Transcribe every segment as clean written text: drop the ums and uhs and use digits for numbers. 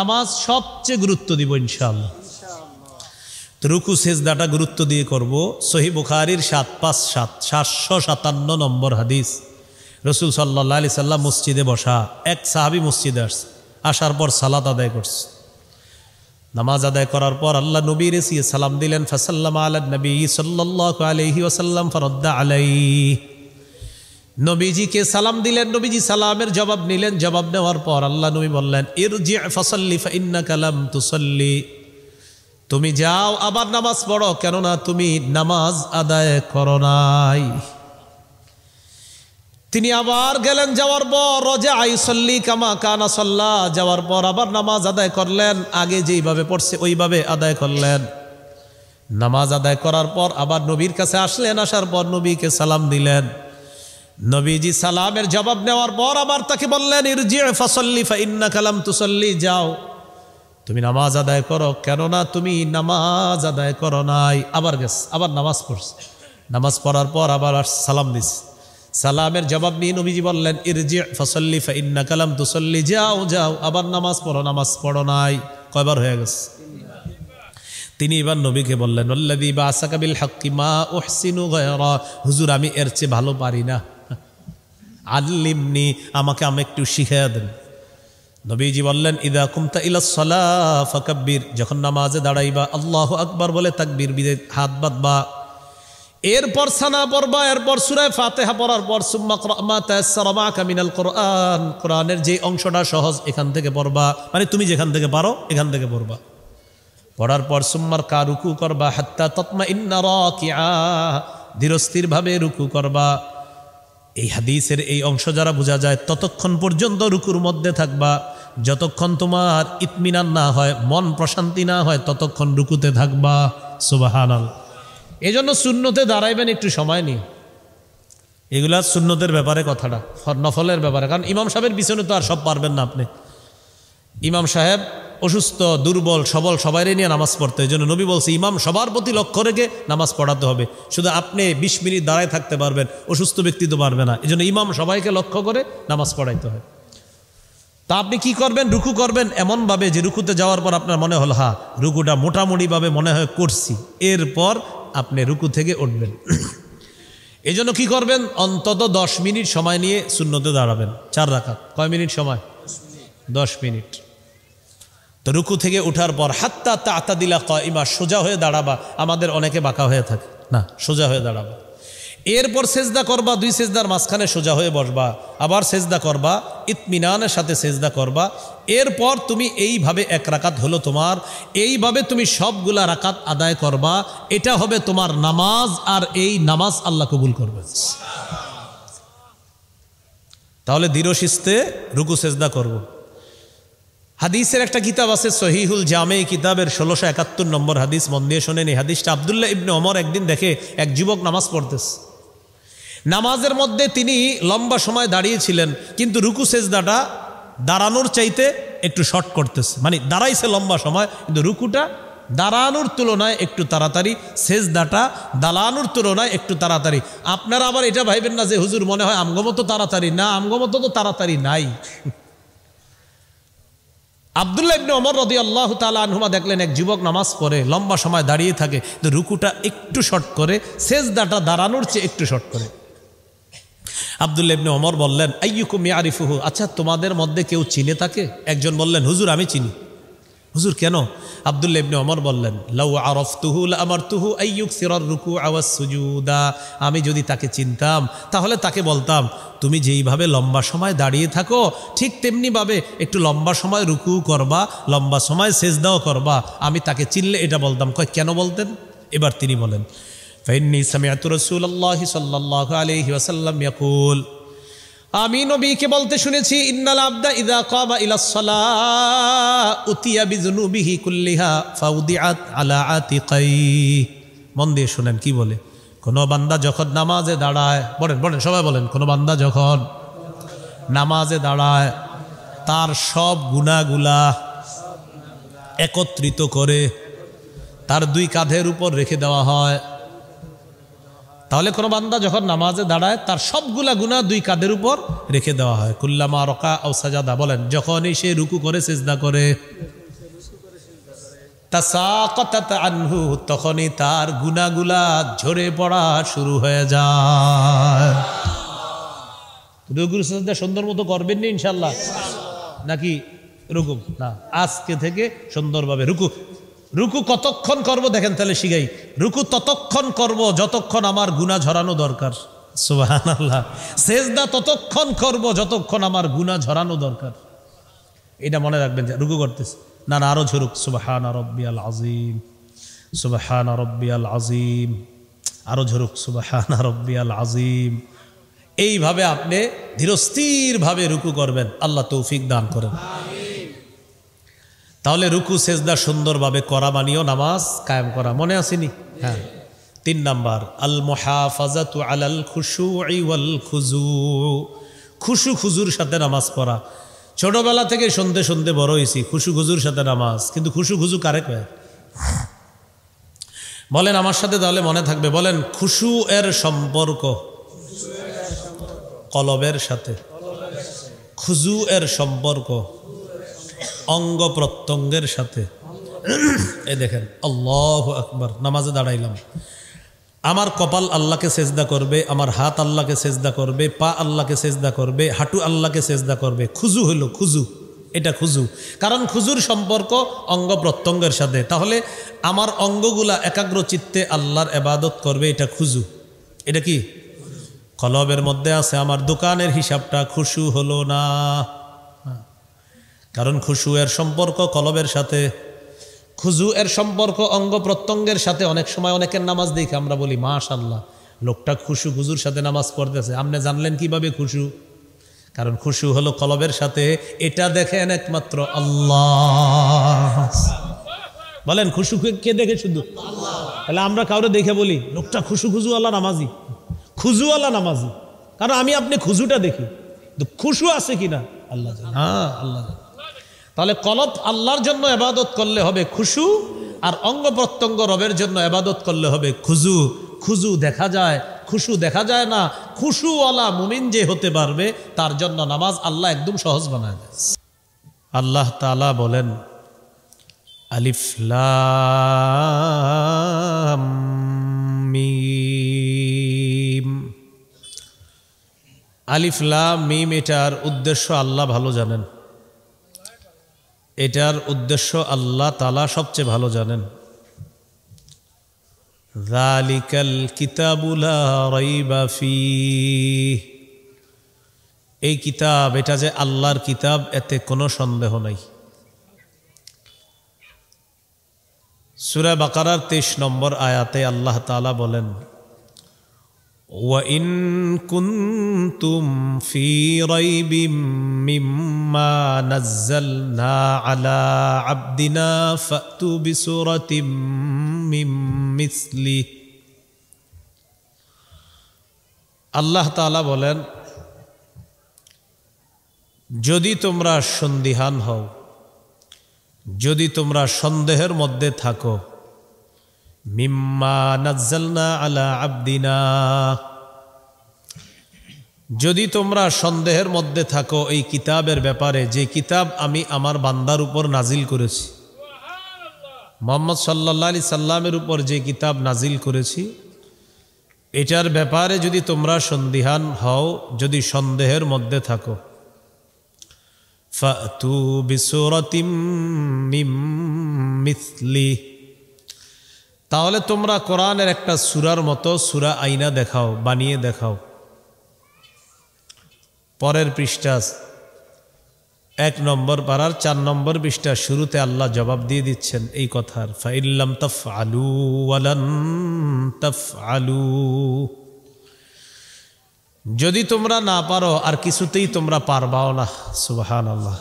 নামাজ সবচেয়ে গুরুত্ব দিব ইনশাআল্লাহ। রুকু সেজদাটা গুরুত্ব দিয়ে করব। সহিহ বুখারীর 757 নম্বর হাদিস। রাসূল সাল্লাল্লাহু আলাইহি সাল্লাম মসজিদে বসা, এক সাহাবী মসজিদে আসছে, আসার পর সালাত আদায় করছে। নামাজ আদায় করার পর আল্লাহ নবীর এসে সালাম দিলেন, ফাসাল্লামা আলা নবী সাল্লাল্লাহু আলাইহি ওয়াসাল্লাম ফারাদ্দা আলাইহি। নবীজিকে সালাম দিলেন, নবীজি সালামের জবাব নিলেন। জবাব নেওয়ার পর আল্লাহ নবী বললেন, ইরজি ফাসাল্লি ফাইন্নাকা লাম তুসাল্লি, তুমি যাও আবার নামাজ পড়ো, কেননা তুমি নামাজ আদায় করো নাই। তিনি আবার গেলেন, যাওয়ার পর রজা আইসাল্লি কামা কানা সাল্লা, যাওয়ার পর আবার নামাজ আদায় করলেন, আগে যেইভাবে পড়ছে ওইভাবে আদায় করলেন। নামাজ আদায় করার পর আবার নবীর কাছে আসলেন, আসার পর নবীকে সালাম দিলেন। নবীজি সালামের জবাব নেওয়ার পর আবার তাকে বললেন, ইরজি ফাসাল্লি ফাইন্নাকা লাম তুসাল্লি, যাও তুমি নামাজ আদায় করো, কেননা তুমি নামাজ আদায় করো নাই। আবার গেছে, আবার নামাজ পড়ছে। নামাজ পড়ার পর আবার সালাম দিছে। সালামের জবাব নিয়ে নবীজি বললেন, ইরজি ফাসাল্লি ফাইন্নাকা লাম তুসাল্লি, যাও যাও আবার নামাজ পড়ো, নামাজ পড়ো নাই। কয়বার হয়ে গেছে? তিনি এবার নবীকে বললেন, আল্লাযী বা'সাকা বিল হাক্কি মা উহসিনু গায়রা, হুজুর আমি এর চেয়ে ভালো পারি না, আল্লিমনি, আমাকে একটু শিখিয়ে দেন। নবীজি বললেন, ইদা কুমতা ইলাস সালাহ ফাকাব্বির, যখন নামাজে দাঁড়াইবা আল্লাহু আকবার বলে তাকবীর দিয়ে হাত বাঁধবা। এরপর সানা পড়বা, এরপর সূরা ফাতিহা পড়ার পর সুম্মা ক্রা মা তায়াসসারা মা'কা মিনাল কোরআন, কোরআনের যে অংশটা সহজ এখান থেকে পড়বা, মানে তুমি যেখান থেকে পারো এখান থেকে পড়বা। পড়ার পর সুম্মার কা, রুকু করবা, হাত্তা তাতমাইন্না রাকিআ, ধীরস্থিরভাবে রুকু করবা। এই হাদিসের এই অংশ যারা বোঝা যায়, ততক্ষণ পর্যন্ত রুকুর মধ্যে থাকবা, যতক্ষণ তোমার ইতমিনান না হয়, মন প্রশান্তি না হয়, ততক্ষণ রুকুতে থাকবা। সুবহানাল্লাহ। এই জন্য সুন্নতে দাঁড়াইবেন একটু সময় নিয়ে। এগুলা সুন্নতের ব্যাপারে কথাটা, নফলের ব্যাপারে। কারণ ইমাম সাহেবের পিছনে তো আর সব পারবেন না আপনি। ইমাম সাহেব অসুস্থ, দুর্বল, সবল সবাইরে নিয়ে নামাজ পড়তে, এই জন্য নবী বলছে ইমাম সবার প্রতি লক্ষ্য রেখে নামাজ পড়াতে হবে। শুধু আপনি 20 মিনিট দাঁড়ায় থাকতে পারবেন, অসুস্থ ব্যক্তি তো পারবে না, এই জন্য ইমাম সবাইকে লক্ষ্য করে নামাজ পড়াইতে হয়। তা আপনি কি করবেন? রুকু করবেন এমনভাবে যে রুকুতে যাওয়ার পর আপনার মনে হল হ্যাঁ রুকুটা মোটামুটিভাবে মনে হয় করছি, এরপর আপনি রুকু থেকে উঠবেন। এই জন্য কী করবেন? অন্তত 10 মিনিট সময় নিয়ে সুন্নতে দাঁড়াবেন। 4 রাকাত, কয় মিনিট সময়? 10 মিনিট। তো রুকু থেকে উঠার পর হাত্তা তা'তাদিলা কাইমা, সোজা হয়ে দাঁড়াবা। আমাদের অনেকে বাঁকা হয়ে থাকে না, সোজা হয়ে দাঁড়াবা। এরপর সেজদা করবা, 2 সেজদার মাঝখানে সোজা হয়ে বসবা, আবার সেজদা করবা, ইতমিনানের সাথে সেজদা করবা। এরপর তুমি এইভাবে 1 রাকাত হলো তোমার, এইভাবে তুমি সবগুলা রাকাত আদায় করবা। এটা হবে তোমার নামাজ, আর এই নামাজ আল্লাহ কবুল করবে। তাহলে দৃঢ়শিস্তে রুকু সেজদা করব। হাদিসের একটা কিতাব আছে সহিহুল জামে, কিতাবের 1671 নম্বর হাদিস। মন দিয়ে শোনেন এই হাদিসটা। আব্দুল্লাহ ইবনে ওমর একদিন দেখে এক যুবক নামাজ পড়তেছে। নামাজের মধ্যে তিনি লম্বা সময় দাঁড়িয়েছিলেন, কিন্তু রুকু সেজদাটা দাঁড়ানোর চাইতে একটু শর্ট করতেছে। মানে দাঁড়াইছে লম্বা সময়, কিন্তু রুকুটা দাঁড়ানোর তুলনায় একটু তাড়াতাড়ি, সেজদাটা দাঁড়ানোর তুলনায় একটু তাড়াতাড়ি। আপনারা আবার এটা ভাইবেন না যে হুজুর মনে হয় আমগমতো তাড়াতাড়ি না, আমগমতো তো তাড়াতাড়ি নাই। আব্দুল্লাহ ইবনে ওমর রাদিয়াল্লাহু তাআলা আনহুমা দেখলেন এক যুবক নামাজ পড়ে, লম্বা সময় দাঁড়িয়ে থাকে, তো রুকুটা একটু শর্ট করে, সেজদাটা দাঁড়ানোর চেয়ে একটু শর্ট করে। আব্দুল্লাহ ইবনে ওমর বললেন, আইয়ুকুম ইয়ারিফুহু, আচ্ছা তোমাদের মধ্যে কেউ চিনে তাকে? একজন বললেন, হুজুর আমি চিনি। হুজুর কেন? আব্দুল্লাহ ইবনে ওমর বললেন, লাউ আরাফতুহু লাআমারতুহু আইয়ুকসিরার রুকুআ ওয়াস সুজুদা, আমি যদি তাকে চিনতাম তাহলে তাকে বলতাম তুমি যেইভাবে লম্বা সময় দাঁড়িয়ে থাকো ঠিক তেমনিভাবে একটু লম্বা সময় রুকু করবা, লম্বা সময় সেজদাও করবা। আমি তাকে চিনলে এটা বলতাম। কয় কেন বলতেন? এবার তিনি বলেন, ফাইন্নী সামিআতু রাসূলুল্লাহি সাল্লাল্লাহু আলাইহি ওয়াসাল্লাম ইয়াকুল, আমি নবীকে বলতে শুনেছি, ইন্নাল আবদা ইযা কামা ইলাস সালাহ উতিয়া বিযুনুবিহি কুল্লিহা ফাউদিআত আলা আতিকাই। মন দিয়ে শুনেন কি বলে। কোন বান্দা যখন নামাজে দাঁড়ায়, বলেন সবাই বলেন, কোন বান্দা যখন নামাজে দাঁড়ায় তার সব গুনাহগুলা একত্রিত করে তার 2 কাঁধের উপর রেখে দেওয়া হয়। তাহলে কোনো বান্দা যখন নামাজে দাঁড়ায় তার সবগুলা গুনাহ দুই কাঁধের উপর রেখে দেওয়া হয়। কুল্লামা রকা আও সাজাদা, বলেন যখনই সে রুকু করে সিজদা করে, তাসাকাতাত আনহু, তখনই তার গুনাহগুলা ঝরে পড়া শুরু হয়ে যায়। রুকুর সিজদা সুন্দর মতো করবেন না ইনশাআল্লাহ, নাকি রুকু না আজকে থেকে সুন্দরভাবে রুকু কতক্ষণ করব দেখেন, তাহলে শিখাই। রুকু ততক্ষণ করব যতক্ষণ আমার গুনাহ ঝরানো দরকার। সুবহানাল্লাহ। সিজদা ততক্ষণ করব যতক্ষণ আমার গুনাহ ঝরানো দরকার। এটা মনে রাখবেন যে রুকু করতেছে না না আরো ঝরুক। সুবহান রাব্বিয়াল আযীম, সুবহান রাব্বিয়াল আযীম, আরো ঝরুক সুবহান রাব্বিয়াল আযীম। এইভাবে আপনি ধীরস্থিরভাবে রুকু করবেন। আল্লাহ তৌফিক দান করেন। তাহলে রুকু সেজদা সুন্দরভাবে করা মানিও নামাজ কায়েম করা। মনে আসেনি? হ্যাঁ। 3 নাম্বার, আল মুহাফাজাতু আলাল খুশুই ওয়াল খুজু, খুশু খুজুর সাথে নামাজ পড়া। ছোটবেলা থেকে শুনতে শুনতে বড় হয়েছি খুশু খুজুর সাথে নামাজ, কিন্তু খুশু খুজু কারে কয়? বলেন আমার সাথে, তাহলে মনে থাকবে। বলেন খুশু এর সম্পর্ক কলবের সাথে, খুজু এর সম্পর্ক অঙ্গ প্রত্যঙ্গের সাথে। এই দেখেন, আল্লাহু আকবার, নামাজে দাঁড়াইলাম, আমার কপাল আল্লাহকে সেজদা করবে, আমার হাত আল্লাহকে সেজদা করবে, পা আল্লাহকে সেজদা করবে, হাঁটু আল্লাহকে সেজদা করবে। খুজু হইল, খুজু, এটা খুজু। কারণ খুজুর সম্পর্ক অঙ্গ প্রত্যঙ্গের সাথে। তাহলে আমার অঙ্গগুলা একাগ্র চিত্তে আল্লাহর ইবাদত করবে, এটা খুজু। এটা কি? কলবের মধ্যে আছে আমার দোকানের হিসাবটা খুশু হলো না, কারণ খুশু এর সম্পর্ক কলবের সাথে, খুজু এর সম্পর্ক অঙ্গ প্রত্যঙ্গের সাথে। অনেক সময় অনেকের নামাজ দেখে আমরা বলি মাশাআল্লাহ, লোকটা খুশু খুজুর সাথে নামাজ পড়তেছে। আপনি জানলেন কিভাবে খুশু? কারণ খুশু হলো কলবের সাথে। এটা দেখেন একমাত্র আল্লাহ। বলেন খুশু কে দেখে? শুধু আল্লাহ। তাহলে আমরা কাউরে দেখে বলি লোকটা খুশু খুজু আল্লাহ নামাজি, খুজু আল্লাহ নামাজি, কারণ আমি আপনি খুজুটা দেখি, খুশু আছে কিনা আল্লাহ জানে। হ্যাঁ, আল্লাহ জানে। তাহলে কলব আল্লাহর জন্য ইবাদত করলে হবে খুশু, আর অঙ্গ প্রত্যঙ্গ রবের জন্য ইবাদত করলে হবে খুজু। খুজু দেখা যায়, খুশু দেখা যায় না। খুশুওয়ালা মুমিন যে হতে পারবে তার জন্য নামাজ আল্লাহ একদম সহজ বানায় দেয়। আল্লাহ তাআলা বলেন আলিফ লাম মিম। আলিফ লাম মিম, এটার উদ্দেশ্য আল্লাহ ভালো জানেন। এটার উদ্দেশ্য আল্লাহ তাআলা সবচেয়ে ভালো জানেন। যালিকাল কিতাবু লা রাইবা ফীহ, এই কিতাব, এটা যে আল্লাহর কিতাব, এতে কোনো সন্দেহ নাই। সূরা বাকারার 23 নম্বর আয়াতে আল্লাহ তাআলা বলেন ওয়া ইন কুনতুম ফি রাইবিম মিম্মা নাযালনা আলা আবদিনা ফাতু বিসূরাতিম মিন মিসলি। আল্লাহ তাআলা বলেন যদি তোমরা সন্দিহান হও, যদি তোমরা সন্দেহের মধ্যে থাকো, মিম্মা নাযালনা আলা আবদিনা, যদি তোমরা সন্দেহের মধ্যে থাকো এই কিতাবের ব্যাপারে, যে কিতাব আমি আমার বান্দার উপর নাজিল করেছি, মুহাম্মদ সাল্লাল্লাহু আলাইহি সাল্লামের উপর যে কিতাব নাজিল করেছি, এটার ব্যাপারে যদি তোমরা সন্দিহান হও, যদি সন্দেহের মধ্যে থাকো, ফাতু বিসূরাতিম মিন মিসলি, তাহলে তোমরা কোরআনের একটা সূরার মতো সূরা আইনা দেখাও, বানিয়ে দেখাও। পরের পৃষ্ঠা 1 নম্বর পারার 4 নম্বর পৃষ্ঠা শুরুতে আল্লাহ জবাব দিয়ে দিচ্ছেন এই কথার, ফাইল্লাম তাফআলু ওয়ালান তাফআলু, যদি তোমরা না পারো আর কিছুতেই তোমরা পারবাও না। সুবহানাল্লাহ।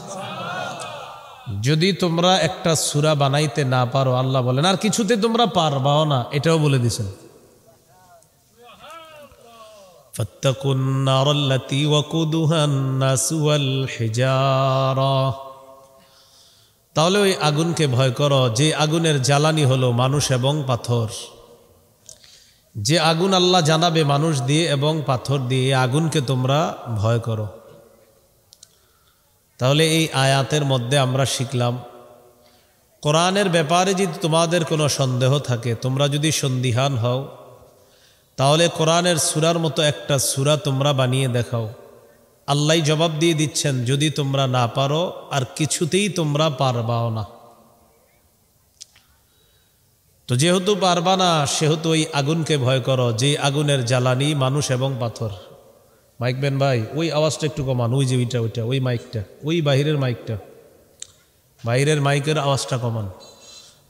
যদি তোমরা একটা সূরা বানাইতে না পারো, আল্লাহ বলেন, আর কিছুতে তোমরা পারবাও না, এটাও বলে দিয়েছেন। ফাত্তাকুন নারাল্লাতী ওয়াকুদুহান নাস ওয়াল হিজারা, তাহলে ওই আগুনকে ভয় করো যে আগুনের জ্বালানি হলো মানুষ এবং পাথর। যে আগুন আল্লাহ জানাবে মানুষ দিয়ে এবং পাথর দিয়ে, আগুনকে তোমরা ভয় করো। তাহলে এই আয়াতের মধ্যে আমরা শিখলাম, কোরআনের ব্যাপারে যদি তোমাদের কোনো সন্দেহ থাকে, তোমরা যদি সন্দিহান হও, তাহলে কোরআনের সূরার মতো একটা সূরা তোমরা বানিয়ে দেখাও। আল্লাহ জবাব দিয়ে দিচ্ছেন, যদি তোমরা না পারো আর কিছুতেই তোমরা পারবাও না। তো যেহেতু পারবা না, সেহেতু ওই আগুনকে ভয় করো, যে আগুনের জ্বালানি মানুষ এবং পাথর। মাইকবেন ভাই, ওই আওয়াজটা একটু কমান, ওই যে ওইটা ওই মাইকটা, ওই বাহিরের মাইকটা, বাইরের মাইকের আওয়াজটা কমান।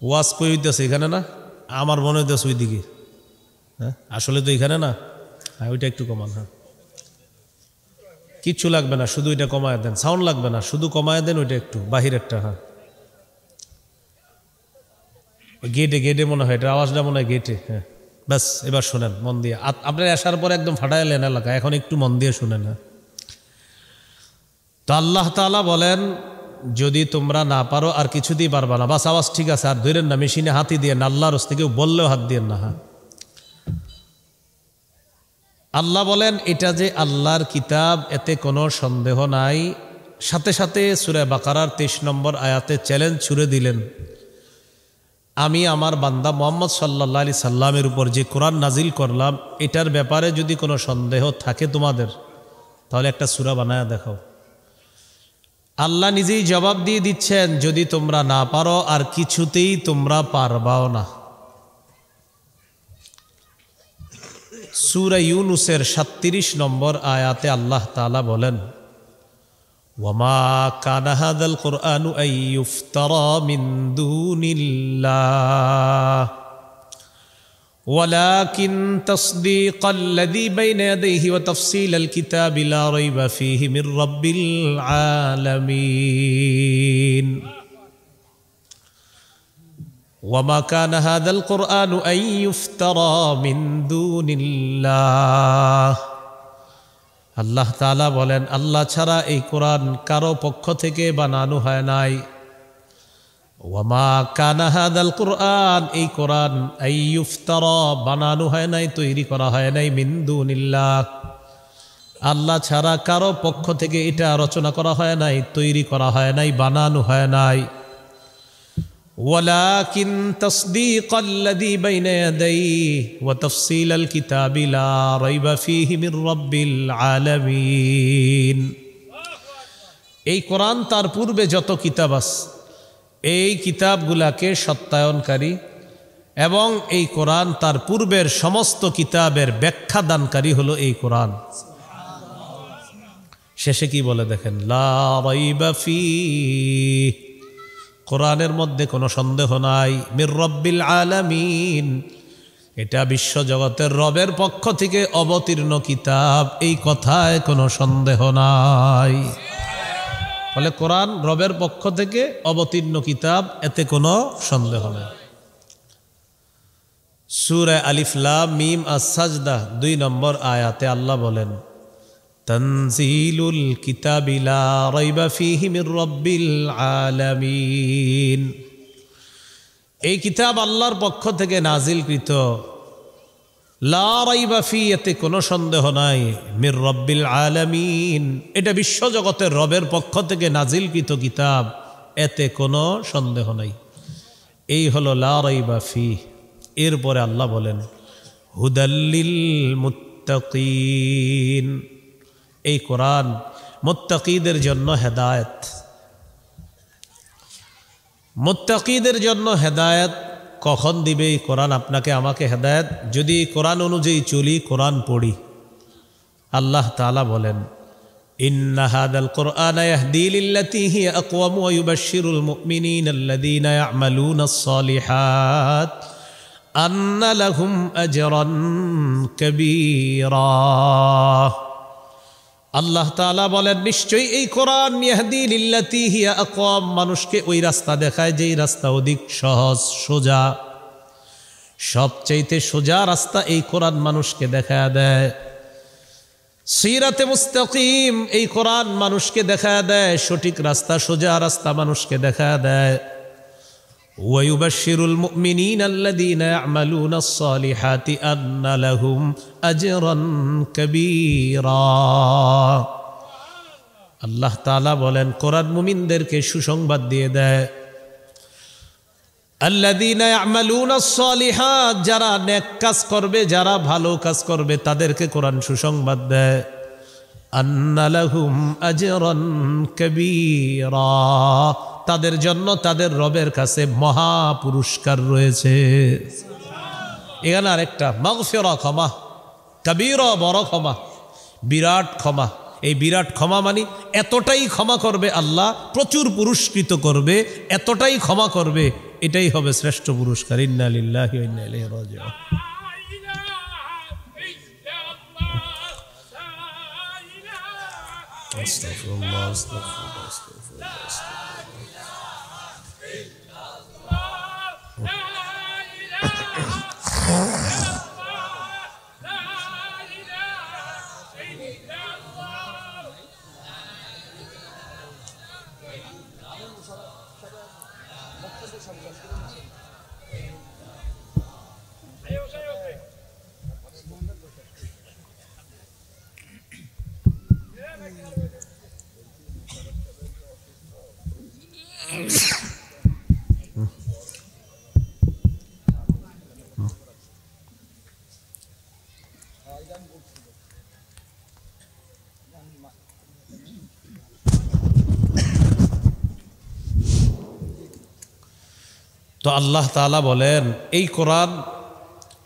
ওয়াজ কই হইতেছে এখানে না, আমার মনে হইতেছে ওই দিকে। হ্যাঁ, আসলে তো এখানে না। হ্যাঁ, ওইটা একটু কমান। হ্যাঁ, কিচ্ছু লাগবে না, শুধু এটা কমায় দেন, সাউন্ড লাগবে না, শুধু কমায় দেন ওইটা একটু, বাহিরেরটা। হ্যাঁ, গেটে মনে হয়, এটার আওয়াজটা মনে হয় গেটে। হ্যাঁ, ব্যাস, এবার শোনেন মন দিয়ে। আপনার আসার পর একদম ফাটাইলেন এলাকা, এখন একটু মন দিয়ে শুনেন। হ্যাঁ, তো আল্লাহ তাআলা বলেন, যদি তোমরা না পারো আর কিছুতেই পারবা না, বাস আওয়াজ ঠিক আছে, আর ধরেন না, মেশিনে হাতই দিয়ে না, আল্লাহর হস্তে কেউ বললেও হাত দিয়ে না। হ্যাঁ, আল্লাহ বলেন, এটা যে আল্লাহর কিতাব, এতে কোনো সন্দেহ নাই। সাথে সাথে সূরা বাকারার 23 নম্বর আয়াতে চ্যালেঞ্জ ছুড়ে দিলেন, আমি আমার বান্দা মুহাম্মদ সাল্লাল্লাহু আলাইহি সাল্লামের উপর যে কোরআন নাজিল করলাম, এটার ব্যাপারে যদি কোনো সন্দেহ থাকে তোমাদের, তাহলে একটা সূরা বানায়া দেখাও। আল্লাহ নিজেই জবাব দিয়ে দিচ্ছেন, যদি তোমরা না পারো আর কিছুতেই তোমরা পারবাও না। সূরা ইউনূসের 37 নম্বর আয়াতে আল্লাহ তাআলা বলেন, ওয়ামা কানা হাযাল কুরআনু আন ইফতারা মিন দুনিল্লাহ ওয়ালাকিন তাসদীকাল্লাযী বাইনা ইয়াদাইহি ওয়া তাফসীলাল কিতাবি লা রাইবা ফীহি মির রাব্বিল আলামিন। ওয়ামা কানা হাযাল কুরআনু আন ইফতারা মিন দুনিল্লাহ। আল্লাহ তাআলা বলেন, আল্লাহ ছাড়া এই কোরআন কারো পক্ষ থেকে বানানো হয় নাই। ওয়ামা কানা হাযাল কুরআন, এই কোরআন আন ইফতারা, বানানো হয় নাই, তৈরি করা হয় নাই, মিন দুনিল্লাহ, আল্লাহ ছাড়া কারো পক্ষ থেকে এটা রচনা করা হয় নাই, তৈরি করা হয় নাই, বানানো হয় নাই। ওয়ালাকিন তাসদীকাল্লাযী বাইনা ইয়াদাইহি ওয়া তাফসীলাল কিতাবি লা রাইবা ফীহি মির রাব্বিল আলামিন। এই কোরআন তার পূর্বে যত কিতাব আছে, এই কিতাবগুলাকে সত্যায়নকারী এবং এই কোরআন তার পূর্বের সমস্ত কিতাবের ব্যাখ্যা দানকারী হলো এই কোরআন। শেষে কি বলে দেখেন, লা রাইবা ফীহি, কোরআনের মধ্যে কোনো সন্দেহ নাই, মির রাব্বিল আলামিন, এটা বিশ্বজগতের রবের পক্ষ থেকে অবতীর্ণ কিতাব, এই কথায় কোনো সন্দেহ নাই। ফলে কোরআন রবের পক্ষ থেকে অবতীর্ণ কিতাব, এতে কোনো সন্দেহ নাই। সূরা আলিফ লাম মিম আস-সাজদা 2 নম্বর আয়াতে আল্লাহ বলেন, তানজিলুল কিতাবি লা রাইবা ফীহি মির রাব্বিল আলামিন। এই কিতাব আল্লাহর পক্ষ থেকে নাজিলকৃত, লা রাইবা ফী, এতে কোনো সন্দেহ নাই, মির রাব্বিল আলামিন, এটা বিশ্বজগতের রবের পক্ষ থেকে নাজিলকৃত কিতাব, এতে কোনো সন্দেহ নাই। এই হলো লা রাইবা ফী। এরপরে আল্লাহ বলেন, হুদাল্লিল মুত্তাকিন, এই কোরআন মুত্তাকিদের জন্য হেদায়েত। মুত্তাকিদের জন্য হেদায়েত কখন দিবে এই কোরআন আপনাকে আমাকে হেদায়েত? যদি কোরআন অনুযায়ী চলি, কোরআন পড়ি। আল্লাহ তাআলা বলেন, ইন্না হাযাল কুরআনা ইয়াহদি লিল্লাতী হিয়া আকওয়াম ওয়া ইউবাশশিরুল মুমিনিনা আল্লাযীনা ইয়া'মালুনাস সালিহাত আন্না লাহুম আজরান কাবীরা। আল্লাহ তাআলা বলেন, নিশ্চয়ই এই কোরআন ইয়াহদি লিল্লাতী হিয়া আকওয়াম, মানুষকে ওই রাস্তা দেখায় যেই রাস্তা অধিক সহজ সোজা। সবচাইতে সোজা রাস্তা এই কোরআন মানুষকে দেখায় দেয়। সিরাতে মুস্তাকিম, এই কোরআন মানুষকে দেখায় দেয় সঠিক রাস্তা, সোজা রাস্তা মানুষকে দেখায় দেয়। ওয়ায়ুবাশশিরুল মুমিনিনা আল্লাযীনা ইয়া'মালুনাস সালিহাতি আন্না লাহুম আজরান কাবীরা। আল্লাহ তাআলা বলেন কোরআন মুমিনদেরকে সুসংবাদ দিয়ে দেয়, আল্লাযীনা ইয়া'মালুনাস সালিহাত, যারা নেক কাজ করবে, যারা ভালো কাজ করবে তাদেরকে কোরআন সুসংবাদ দেয়, আন্না লাহুম আজরান কাবীরা, তাদের জন্য তাদের রবের কাছে মহা পুরস্কার রয়েছে। এখানে আরেকটা মাগফিরা, ক্ষমা, কাবীরা বড় ক্ষমা, বিরাট ক্ষমা। এই বিরাট ক্ষমা মানে এতটাই ক্ষমা করবে আল্লাহ, প্রচুর পুরস্কৃত করবে, এতটাই ক্ষমা করবে, এটাই হবে শ্রেষ্ঠ পুরস্কার। ইন্না লিল্লাহি ওয়া ইন্না ইলাইহি রাজিউন। আস্তাগফিরুল্লাহ, আস্তাগফিরুল্লাহ, আস্তাগফিরুল্লাহ। তো আল্লাহ তাআলা বলেন এই কোরআন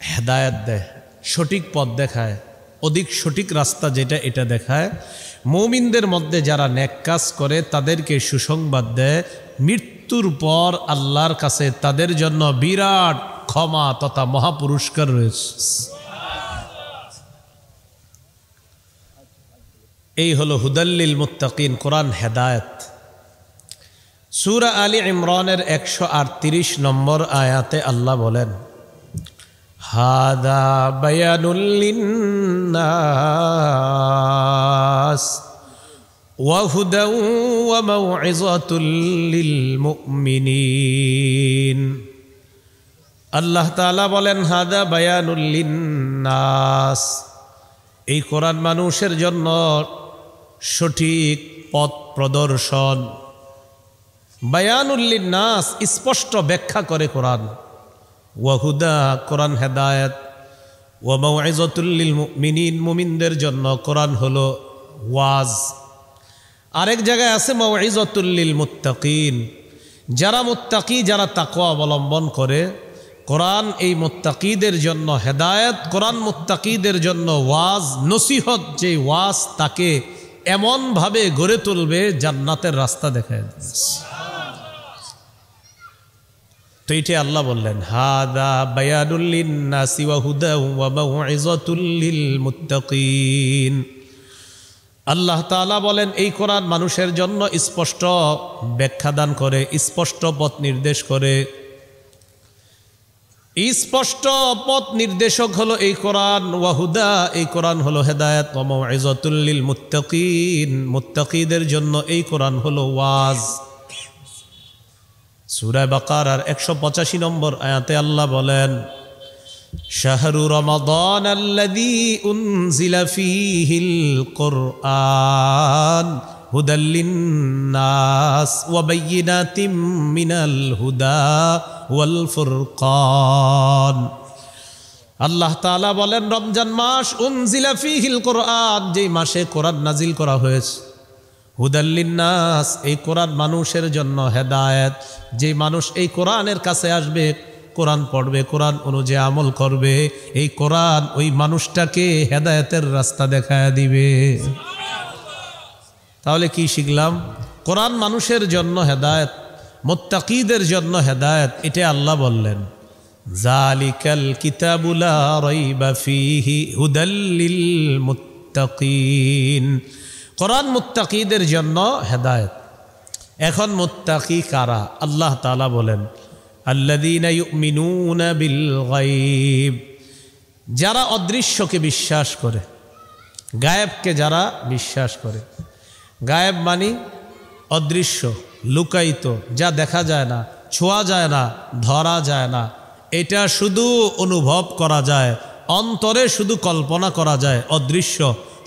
হেদায়েত দেয়, সঠিক পথ দেখায়, অধিক সঠিক রাস্তা যেটা এটা দেখায়। মুমিনদের মধ্যে যারা নেক কাজ করে তাদেরকে সুসংবাদ দেয়, মৃত্যুর পর আল্লাহর কাছে তাদের জন্য বিরাট ক্ষমা তথা মহাপুরস্কার রয়েছে। এই হলো হুদাল্লিল মুত্তাকিন, কোরআন হেদায়েত। সূরা আলী ইমরানের 138 নম্বর আয়াতে আল্লাহ বলেন, হাদা বায়ানুল লিন্নাস ওয়া হুদাও ওয়া মাউইযাতুল লিল মুমিনিন। আল্লাহ তাআলা বলেন হাদা বায়ানুল লিন্নাস, এই কোরআন মানুষের জন্য সঠিক পথ প্রদর্শন। বায়ানুল লিন্নাস, স্পষ্ট ব্যাখ্যা করে কোরআন। ওয়া হুদা, কোরআন হেদায়েত। ওয়া মাউইযাতুল লিল মুমিনিন, মুমিনদের জন্য কোরআন হলো ওয়াজ। আরেক জায়গায় আছে মাউইযাতুল লিল মুত্তাকিন, যারা মুত্তাকি, যারা তাকওয়া অবলম্বন করে, কোরআন এই মুত্তাকিদের জন্য হেদায়েত, কোরআন মুত্তাকিদের জন্য ওয়াজ, নসিহত। যে ওয়াজ তাকে এমনভাবে গড়ে তুলবে জান্নাতের রাস্তা দেখায়। তো এইটা আল্লাহ বললেন হাদা বায়ানুল লিন্নাসি ওয়া হুদা ওয়া মাউইযাতুল লিল মুত্তাকিন। আল্লাহ তাআলা বলেন এই কোরআন মানুষের জন্য স্পষ্ট ব্যাখ্যা দান করে, স্পষ্ট পথ নির্দেশ করে। স্পষ্ট পথ নির্দেশক হলো এই কোরআন। ওয়া হুদা, এই কোরআন হলো হেদায়েত। ওয়া মাউইযাতুল লিল মুত্তাকিন, মুত্তাকিদের জন্য এই কোরআন হলো ওয়াজ। সূরা বাকারার 185 নম্বর আয়াতে আল্লাহ বলেন, শাহরু রমাদান আল্লাযী উনজিলা ফীহিল কুরআন হুদাল লিন্নাস ওয়া বায়্যিনাতিম মিনাল হুদা ওয়াল ফুরকান। আল্লাহ তাআলা বলেন রমজান মাস, উনজিলা ফীহিল কুরআন, যেই মাসে কোরআন নাজিল করা হয়েছে। হুদাল লিন্নাস, এই কোরআন মানুষের জন্য হেদায়েত। যে মানুষ এই কোরআনের কাছে আসবে, কোরআন পড়বে, কোরআন অনুযায়ী আমল করবে, এই কোরআন ওই মানুষটাকে হেদায়েতের রাস্তা দেখায় দিবে। তাহলে কি শিখলাম? কোরআন মানুষের জন্য হেদায়েত, মুত্তাকিদের জন্য হেদায়েত। এটা আল্লাহ বললেন যালিকাল কিতাবু লা রাইবা ফীহি হুদাল লিল মুত্তাকিন। কোরআন মুত্তাকিদের জন্য হেদায়েত। এখন মুত্তাকি কারা? আল্লাহ তাআলা বলেন আল্লাযীনা ইউমিনুনা বিল গায়ব, যারা অদৃশ্যকে বিশ্বাস করে, গায়েবকে যারা বিশ্বাস করে। গায়েব মানে অদৃশ্য, লুকায়িত, যা দেখা যায় না, ছোঁয়া যায় না, ধরা যায় না, এটা শুধু অনুভব করা যায়, অন্তরে শুধু কল্পনা করা যায়, অদৃশ্য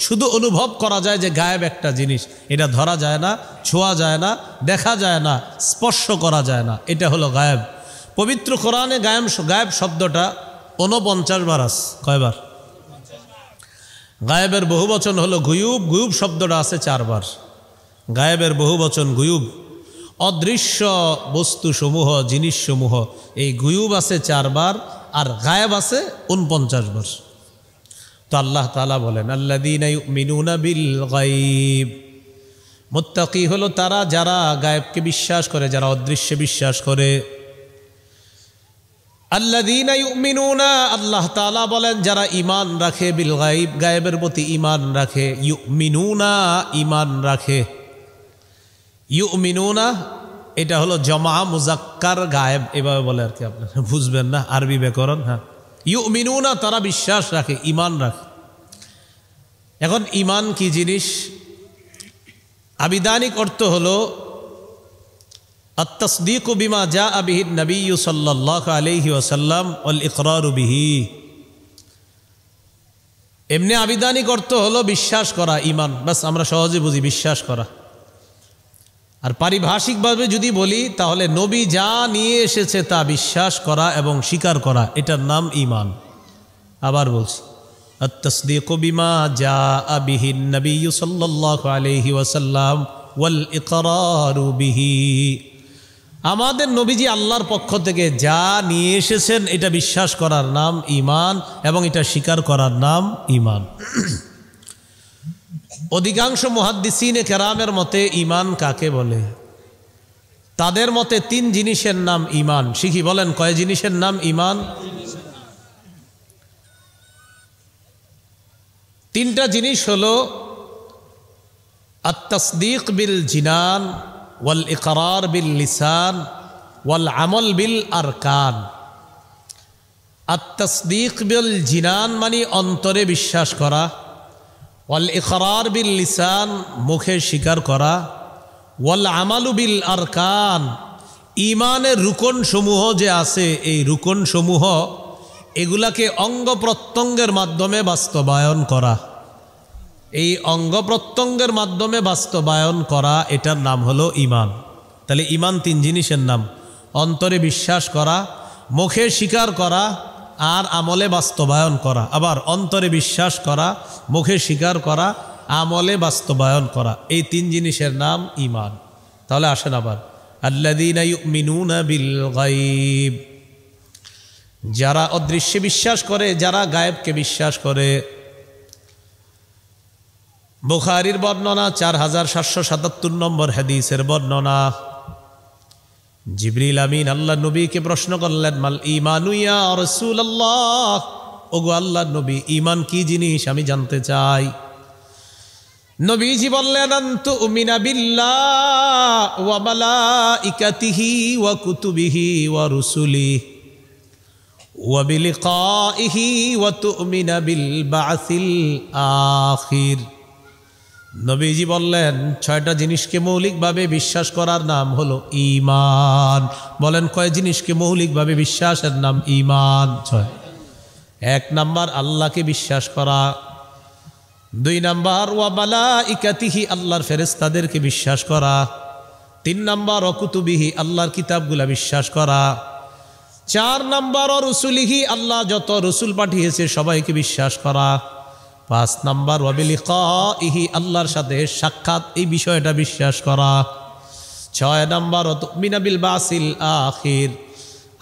শুধু অনুভব করা যায় যে গায়েব একটা জিনিস, এটা ধরা যায় না, ছোঁয়া যায় না, দেখা যায় না, স্পর্শ করা যায় না, এটা হলো গায়েব। পবিত্র কোরআনে গায়েব শব্দটা 49 বার আছে। কয়বার? গায়েবের বহুবচন হলো গুয়ুব, গুয়ুব শব্দটা আছে 4 বার। গায়েবের বহুবচন গুয়ুব। অদৃশ্য বস্তুসমূহ, জিনিসসমূহ, এই গুয়ুব আছে 4 বার, আর গায়েব আছে 49 বার। তো আল্লাহ তাআলা বলেন আল্লাযীনা ইউমিনুনা বিল গায়ব, মুত্তাকি হলো তারা যারা গায়েবকে বিশ্বাস করে, যারা অদৃশ্যে বিশ্বাস করে। আল্লাযীনা ইউমিনুনা, আল্লাহ তাআলা বলেন যারা ঈমান রাখে, বিল গায়ব, গায়েবের প্রতি ঈমান রাখে, ইউমিনুনা ঈমান রাখে। ইউমিনুনা এটা হলো জমা মুজাক্কার গায়েব, এভাবে বলে আর কি, আপনারা বুঝবেন না আরবি ব্যাকরণ। হ্যাঁ, ইউমিনুনা তারা বিশ্বাস রাখে, ঈমান রাখে। এখন ঈমান কি জিনিস? আবিধানিক অর্থ হলো আত-তাসদীকু বিমা জাআ বিহি নবী সাল্লাল্লাহু আলাইহি ওয়াসাল্লাম ওয়াল ইকরারু বিহি। এমনি আবিধানিক অর্থ হলো বিশ্বাস করা, ঈমান, বাস আমরা সহজে বুঝি বিশ্বাস করা। আর পারিভাষিকভাবে যদি বলি তাহলে নবী যা নিয়ে এসেছে তা বিশ্বাস করা এবং স্বীকার করা, এটার নাম ঈমান। আবার বলছি, আত-তাসদীকু বিমা জাআ বিহি নবী সাল্লাল্লাহু আলাইহি ওয়াসাল্লাম ওয়াল ইকরারু বিহি। আমাদের নবীজি আল্লাহর পক্ষ থেকে যা নিয়ে এসেছেন এটা বিশ্বাস করার নাম ঈমান, এবং এটা স্বীকার করার নাম ঈমান। অধিকাংশ মুহাদ্দিসিনে কেরামের মতে ঈমান কাকে বলে? তাদের মতে 3 জিনিসের নাম ঈমান। শিখি, বলেন কয় জিনিসের নাম ঈমান? 3টা জিনিস হলো আত-তাসদীক বিল জিনান ওয়াল ইকরার বিল লিসান ওয়াল আমল বিল আরকান। আত-তাসদীক বিল জিনান মানে অন্তরে বিশ্বাস করা, ওয়াল ইকরার বিল লিসান মুখে স্বীকার করা, ওয়াল আমালু বিল আরকান ঈমানের রুকন সমূহ যে আছে এই রুকন সমূহ এগুলাকে অঙ্গ প্রত্যঙ্গের মাধ্যমে বাস্তবায়ন করা। এই অঙ্গ প্রত্যঙ্গের মাধ্যমে বাস্তবায়ন করা, এটার নাম হলো ঈমান। তাহলে ঈমান 3 জিনিসের নাম, অন্তরে বিশ্বাস করা, মুখে স্বীকার করা, আর আমলে বাস্তবায়ন করা। আবার অন্তরে বিশ্বাস করা, মুখে স্বীকার করা, আমলে বাস্তবায়ন করা, এই 3 জিনিসের নাম ঈমান। তাহলে আসেন আবার, আল্লাযীনা ইউমিনুনা বিল গায়ব, যারা অদৃশ্যে বিশ্বাস করে, যারা গায়েবকে বিশ্বাস করে। বুখারীর বর্ণনা 4777 নম্বর হাদিসের বর্ণনা। জিবরিল আমিন আল্লাহ নবীকে প্রশ্ন করলেন, মাল ঈমানু ইয়া রাসূলুল্লাহ, ওগো আল্লাহর নবী ঈমান কি জিনিস আমি জানতে চাই। নবীজি বললেন, আনতু উমিনা বিল্লাহ ওয়া মালাইকাতিহি ওয়া কুতুবিহি ওয়া রুসুলিহি ওয়া বিলিকাইহি ওয়া তুমিনা বিল বা'সিল আখির। নবীজি বললেন 6টা জিনিসকে মৌলিকভাবে বিশ্বাস করার নাম হলো ঈমান। বলেন কয় জিনিসকে মৌলিকভাবে বিশ্বাসের নাম ঈমান? 6। 1 নাম্বার আল্লাহকে বিশ্বাস করা, 2 নাম্বার ওয়া মালাইকাতিহি আল্লাহর ফেরেশতাদেরকে বিশ্বাস করা, 3 নাম্বার ওয়া কুতুবিহি আল্লাহর কিতাবগুলা বিশ্বাস করা, 4 নাম্বার ওয়া রুসুলিহি আল্লাহ যত রসুল পাঠিয়েছে সবাইকে বিশ্বাস করা, 5 নাম্বার ওয়া বিলিকাইহি আল্লাহর সাথে সাক্ষাৎ এই বিষয়টা বিশ্বাস করা, 6 নাম্বার ওয়া তুমিনা বিল বা'সিল আখির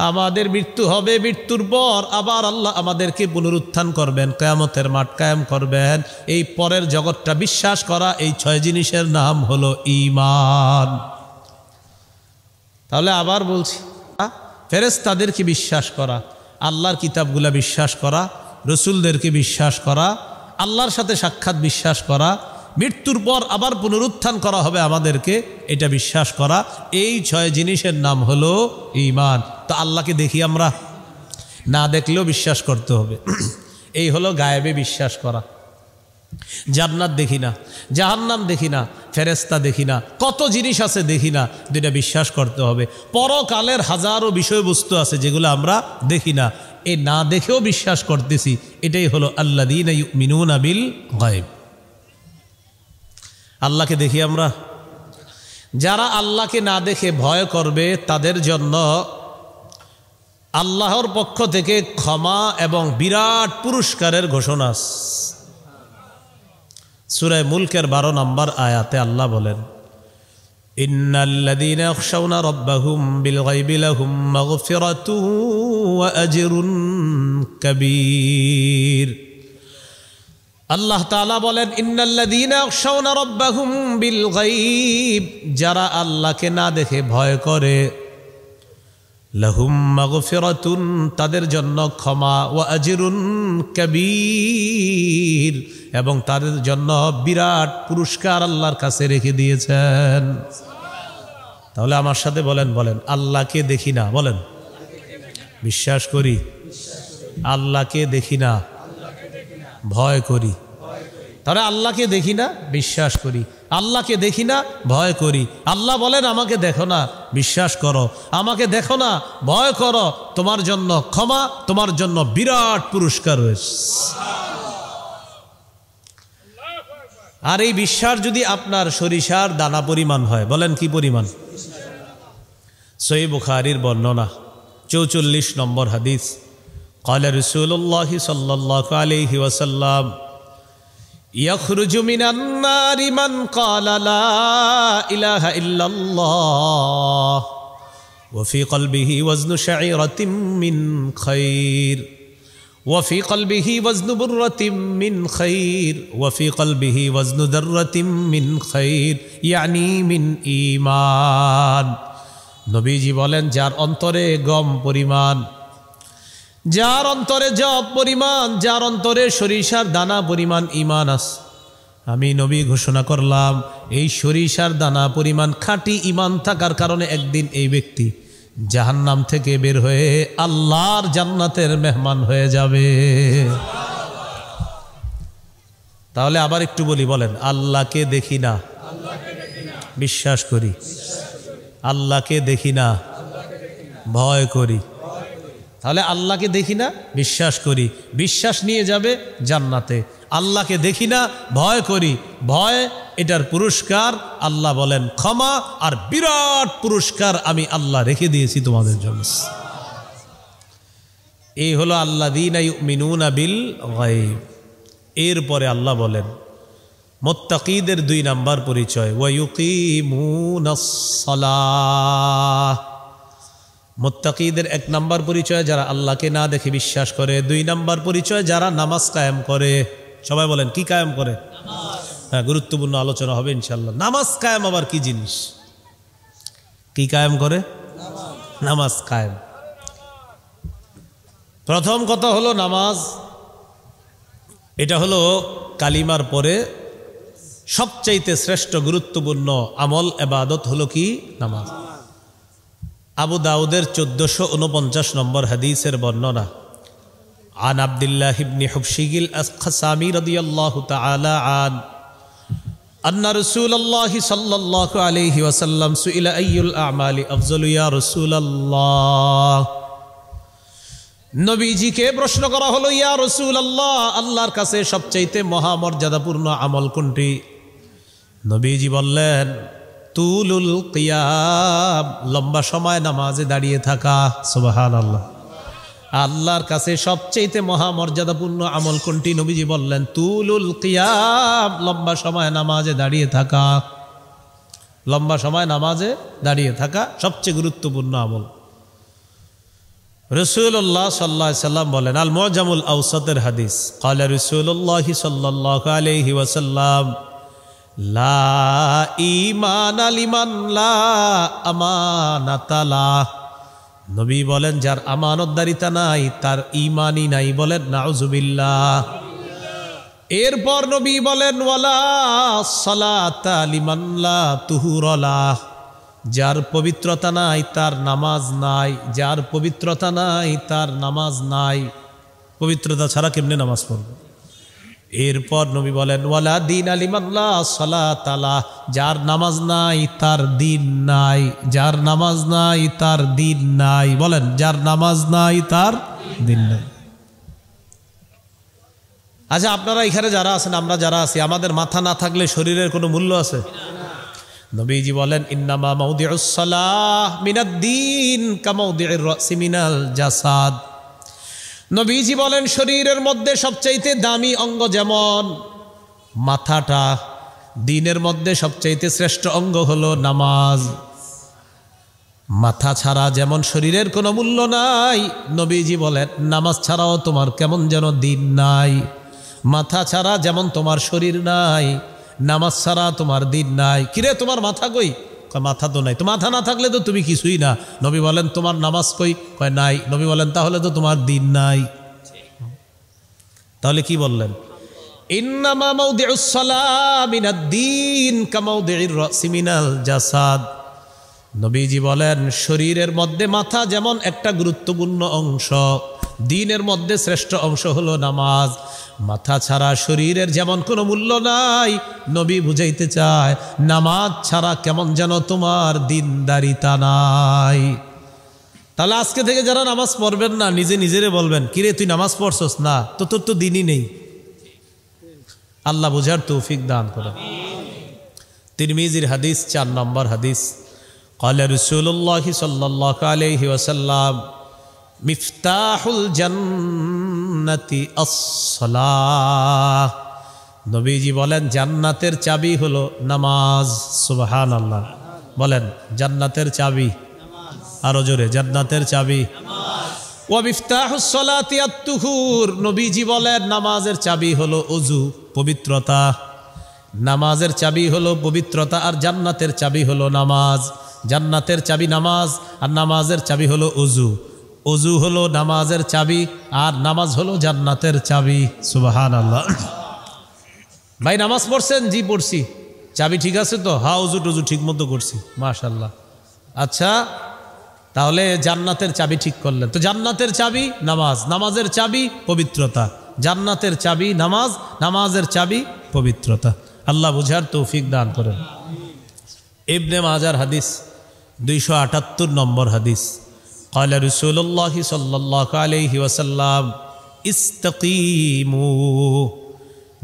আমাদের মৃত্যু হবে, মৃত্যুর পর আবার আল্লাহ আমাদেরকে পুনরুত্থান করবেন, কিয়ামতের মাঠ কায়েম করবেন, এই পরের জগৎটা বিশ্বাস করা, এই 6 জিনিসের নাম হলো ঈমান। তাহলে আবার বলছি, ফেরেশতাদেরকে বিশ্বাস করা, আল্লাহর কিতাবগুলা বিশ্বাস করা, রসুলদেরকে বিশ্বাস করা, আল্লাহর সাথে সাক্ষাৎ বিশ্বাস করা, মৃত্যুর পর আবার পুনরুত্থান করা হবে আমাদেরকে, এটা বিশ্বাস করা, এই 6 জিনিসের নাম হলো ঈমান। তো আল্লাহকে দেখি আমরা, না দেখলেও বিশ্বাস করতে হবে। এই হলো গায়েবে বিশ্বাস করা। জান্নাত দেখি না, জাহান্নাম দেখি না, ফেরেশতা দেখি না, কত জিনিস আছে দেখি না, দুইটা বিশ্বাস করতে হবে। পরকালের হাজারো বিষয়বস্তু আছে যেগুলো আমরা দেখি না, এই না দেখেও বিশ্বাস করতেছি। এটাই হলো আল্লাযীনা ইউমিনুনা বিল গায়ব। আল্লাহকে দেখি আমরা। যারা আল্লাহকে না দেখে ভয় করবে তাদের জন্য আল্লাহর পক্ষ থেকে ক্ষমা এবং বিরাট পুরস্কারের ঘোষণা। সূরা মুলকের 12 নম্বর আয়াতে আল্লাহ বলেন, ইন্নাল্লাযীনা ইয়াখশাউনা রাব্বাহুম বিল গায়বি লাহুম মাগফিরাতুন ওয়া আজরুন কাবীর। আল্লাহ তাআলা বলেন, ইন্নাল্লাযীনা ইয়াখশাউনা রাব্বাহুম বিল গায়ব, যারা আল্লাহকে না দেখে ভয় করে, লাহুম মাগফিরাতুন, তাদের জন্য ক্ষমা, ওয়া আজরুন কাবীর, এবং তাদের জন্য বিরাট পুরস্কার আল্লাহর কাছে রেখে দিয়েছেন। তাহলে আমার সাথে বলেন, আল্লাহকে দেখি না, বলেন বিশ্বাস করি। আল্লাহকে দেখি না, ভয় করি। তাহলে আল্লাহকে দেখি না, বিশ্বাস করি। আল্লাহকে দেখি না, ভয় করি। আল্লাহ বলেন, আমাকে দেখো না, বিশ্বাস করো। আমাকে দেখো না, ভয় করো। তোমার জন্য ক্ষমা, তোমার জন্য বিরাট পুরস্কার রয়েছে। আর এই বিশ্বাস যদি আপনার সরিষার দানা পরিমাণ হয়, বলেন কি পরিমাণ? সহিহ বুখারীর বর্ণনা 44 নম্বর হাদিস, ক্বালা রাসূলুল্লাহ সাল্লাল্লাহু আলাইহি ওয়াসাল্লাম, ইয়াখরুজু মিনান নারি মান ক্বালা লা ইলাহা ইল্লাল্লাহ ওয়া ফি কলবিহি ওয়াজনু শাঈরাতিন মিন খায়র وفي قلبه وزن برة من خير وفي قلبه وزن ذرة من خير يعني من ঈমান। নবীজি বলেন, যার অন্তরে গম পরিমাণ, যার অন্তরে জব পরিমাণ, যার অন্তরে সরিষার দানা পরিমাণ ঈমান আছে, আমি নবী ঘোষণা করলাম, এই সরিষার দানা পরিমাণ খাঁটি ঈমান থাকার কারণে একদিন এই ব্যক্তি জাহান্নাম থেকে বের হয়ে আল্লাহর জান্নাতের মেহমান হয়ে যাবে। তাহলে আবার একটু বলি, বলেন আল্লাহকে দেখি না, বিশ্বাস করি। আল্লাহকে দেখি না, ভয় করি। তাহলে আল্লাহকে দেখি না, বিশ্বাস করি, বিশ্বাস নিয়ে যাবে জান্নাতে। আল্লাহকে দেখি না, ভয় করি, ভয়, এটার পুরস্কার আল্লাহ বলেন ক্ষমা, আর বিরাট পুরস্কার আমি আল্লাহ রেখে দিয়েছি তোমাদের জন্য। এই হলো আল্লাযীনা ইউমিনুনা বিল গায়ব। এরপরে আল্লাহ বলেন মুত্তাকীদের 2 নাম্বার পরিচয়, ওয়া ইউকিমুনাস সালাহ। মুত্তাকীদের 1 নাম্বার পরিচয় যারা আল্লাহকে না দেখে বিশ্বাস করে, 2 নাম্বার পরিচয় যারা নামাজ কায়েম করে। সবাই বলেন কি কায়েম করে? হ্যাঁ, গুরুত্বপূর্ণ আলোচনা হবে ইনশাআল্লাহ। নামাজ কায়েম আবার কি জিনিস? কি কায়েম করে? নামাজ কায়েম। প্রথম কথা হলো নামাজ, এটা হলো কালিমার পরে সবচাইতে শ্রেষ্ঠ গুরুত্বপূর্ণ আমল, ইবাদত হলো কি? নামাজ। আবু দাউদের 1449 নম্বর হাদিসের বর্ণনা, আন আব্দুল্লাহ ইবনে হুবশিগিল আস-খাসামি রাদিয়াল্লাহু তাআলা আন আন্না রাসূলুল্লাহ সাল্লাল্লাহু আলাইহি ওয়াসাল্লাম সুইলা আইয়ুল আমালি আফজালু ইয়া রাসূলুল্লাহ। নবীজিকে প্রশ্ন করা হলো, ইয়া রাসূলুল্লাহ, আল্লাহর কাছে সবচাইতে মহামর্যাদাপূর্ণ আমল কোনটি? নবীজি বললেন, তুলুল কিয়াম, লম্বা সময় নামাজে দাঁড়িয়ে থাকা। সুবহানাল্লাহ। আল্লাহর কাছে সবচেয়ে মহামর্যাদাপূর্ণ আমল কোনটি? নবীজি বললেন তুলুল কিয়াম, লম্বা সময় নামাজে দাঁড়িয়ে থাকা। লম্বা সময় নামাজে দাঁড়িয়ে থাকা সবচেয়ে গুরুত্বপূর্ণ আমল। রাসূলুল্লাহ সাল্লাল্লাহু আলাইহি ওয়াসাল্লাম বলেন, আল মুআজামুল আওসাতের হাদিস, ক্বালা রাসূলুল্লাহ সাল্লাল্লাহু আলাইহি ওয়াসাল্লাম, লা ঈমানা লিমান লা আমানাতা লাহ। নবী বলেন, যার আমানতদারিতা নাই তার ঈমানই নাই। বলেন নাউযুবিল্লাহ। এরপর নবী বলেন, ওয়ালা সালাতা লিমান লা তুহুরা লাহ। যার পবিত্রতা নাই তার নামাজ নাই। যার পবিত্রতা নাই তার নামাজ নাই। পবিত্রতা ছাড়া কেমনে নামাজ পড়বে? এরপর নবী বলেন ওয়ালা দিন আলিমাল্লাহ সালাত আলা, যার নামাজ নাই তার দিন নাই, যার নামাজ নাই তার দিন নাই। বলেন যার নামাজ নাই তার দিন নাই। আচ্ছা আপনারা এখানে যারা আছেন, আমরা যারা আছি, আমাদের মাথা না থাকলে শরীরের কোনো মূল্য আছে? নবীজি বলেন ইন্নামা মাউদিউস সালাহ মিনাদ-দ্বীন কামাউদিউর রাসি মিনাল জাসাদ। নবীজি বলেন শরীরের মধ্যে সবচাইতে দামি অঙ্গ যেমন মাথাটা, দ্বীনের মধ্যে সবচাইতে শ্রেষ্ঠ অঙ্গ হলো নামাজ। মাথা ছাড়া যেমন শরীরের কোনো মূল্য নাই, নবীজি বলেন নামাজ ছাড়াও তোমার কেমন যেন দ্বীন নাই। মাথা ছাড়া যেমন তোমার শরীর নাই, নামাজ ছাড়া তোমার দ্বীন নাই। কিরে তোমার মাথা কই? কয় মাথা তো নাই। তো মাথা না থাকলে তো তুমি কিছুই না। নবী বলেন তোমার নামাজ কই? কয় নাই। নবী বলেন তাহলে তো তোমার দ্বীন নাই। তাহলে কি বললেন? ইন্নামা মাউদিউস সালাহ মিনাদ-দ্বীন কামাউদিউর রাসি মিনাল জাসাদ। নবীজি বলেন শরীরের মধ্যে মাথা যেমন একটা গুরুত্বপূর্ণ অংশ, দ্বীনের মধ্যে শ্রেষ্ঠ অংশ হলো নামাজ। মাথা ছাড়া শরীরের যেমন কোনো মূল্য নাই, নবী বুঝাইতে চায় নামাজ ছাড়া কেমন যেন তোমার দ্বীনদারিতা নাই। তাহলে আজকে থেকে যারা নামাজ পড়বেন না, নিজে নিজেরে বলবেন কিরে তুই নামাজ পড়ছস না, তো তোর তো দ্বীনই নেই। আল্লাহ বুঝার তৌফিক দান করেন। তিরমিজির হাদিস 4 নম্বর হাদিস, قال رسول الله صلى الله عليه وسلم মিফতাহুল জান্নাতি আস-সালাহ। নবীজি বলেন জান্নাতের চাবি হলো নামাজ। সুবহানাল্লাহ। বলেন জান্নাতের চাবি, আরো জোরে, জান্নাতের চাবি নামাজ। ওয়া মিফতাহুস সালাতি আত-তুহুর। নবীজি বলেন নামাজের চাবি হলো ওযু, পবিত্রতা। নামাজের চাবি হলো পবিত্রতা, আর জান্নাতের চাবি হলো নামাজ। জান্নাতের চাবি নামাজ, আর নামাজের চাবি হলো ওযু। ওযু হলো নামাজের চাবি, আর নামাজ হলো জান্নাতের চাবি। সুবহানাল্লাহ। ভাই নামাজ পড়ছেন? জি পড়ছি। চাবি ঠিক আছে তো? হ্যাঁ ওযু টুজু ঠিক মতো করছি, মাশাআল্লাহ। আচ্ছা তাহলে জান্নাতের চাবি ঠিক করলেন। তো জান্নাতের চাবি নামাজ, নামাজের চাবি পবিত্রতা। জান্নাতের চাবি নামাজ, নামাজের চাবি পবিত্রতা। আল্লাহ বুঝার তৌফিক দান করেন। ইবনে মাজার হাদিস 278 নম্বর হাদিস, قال رسول الله صلى الله عليه وسلم ইস্তাকিমু।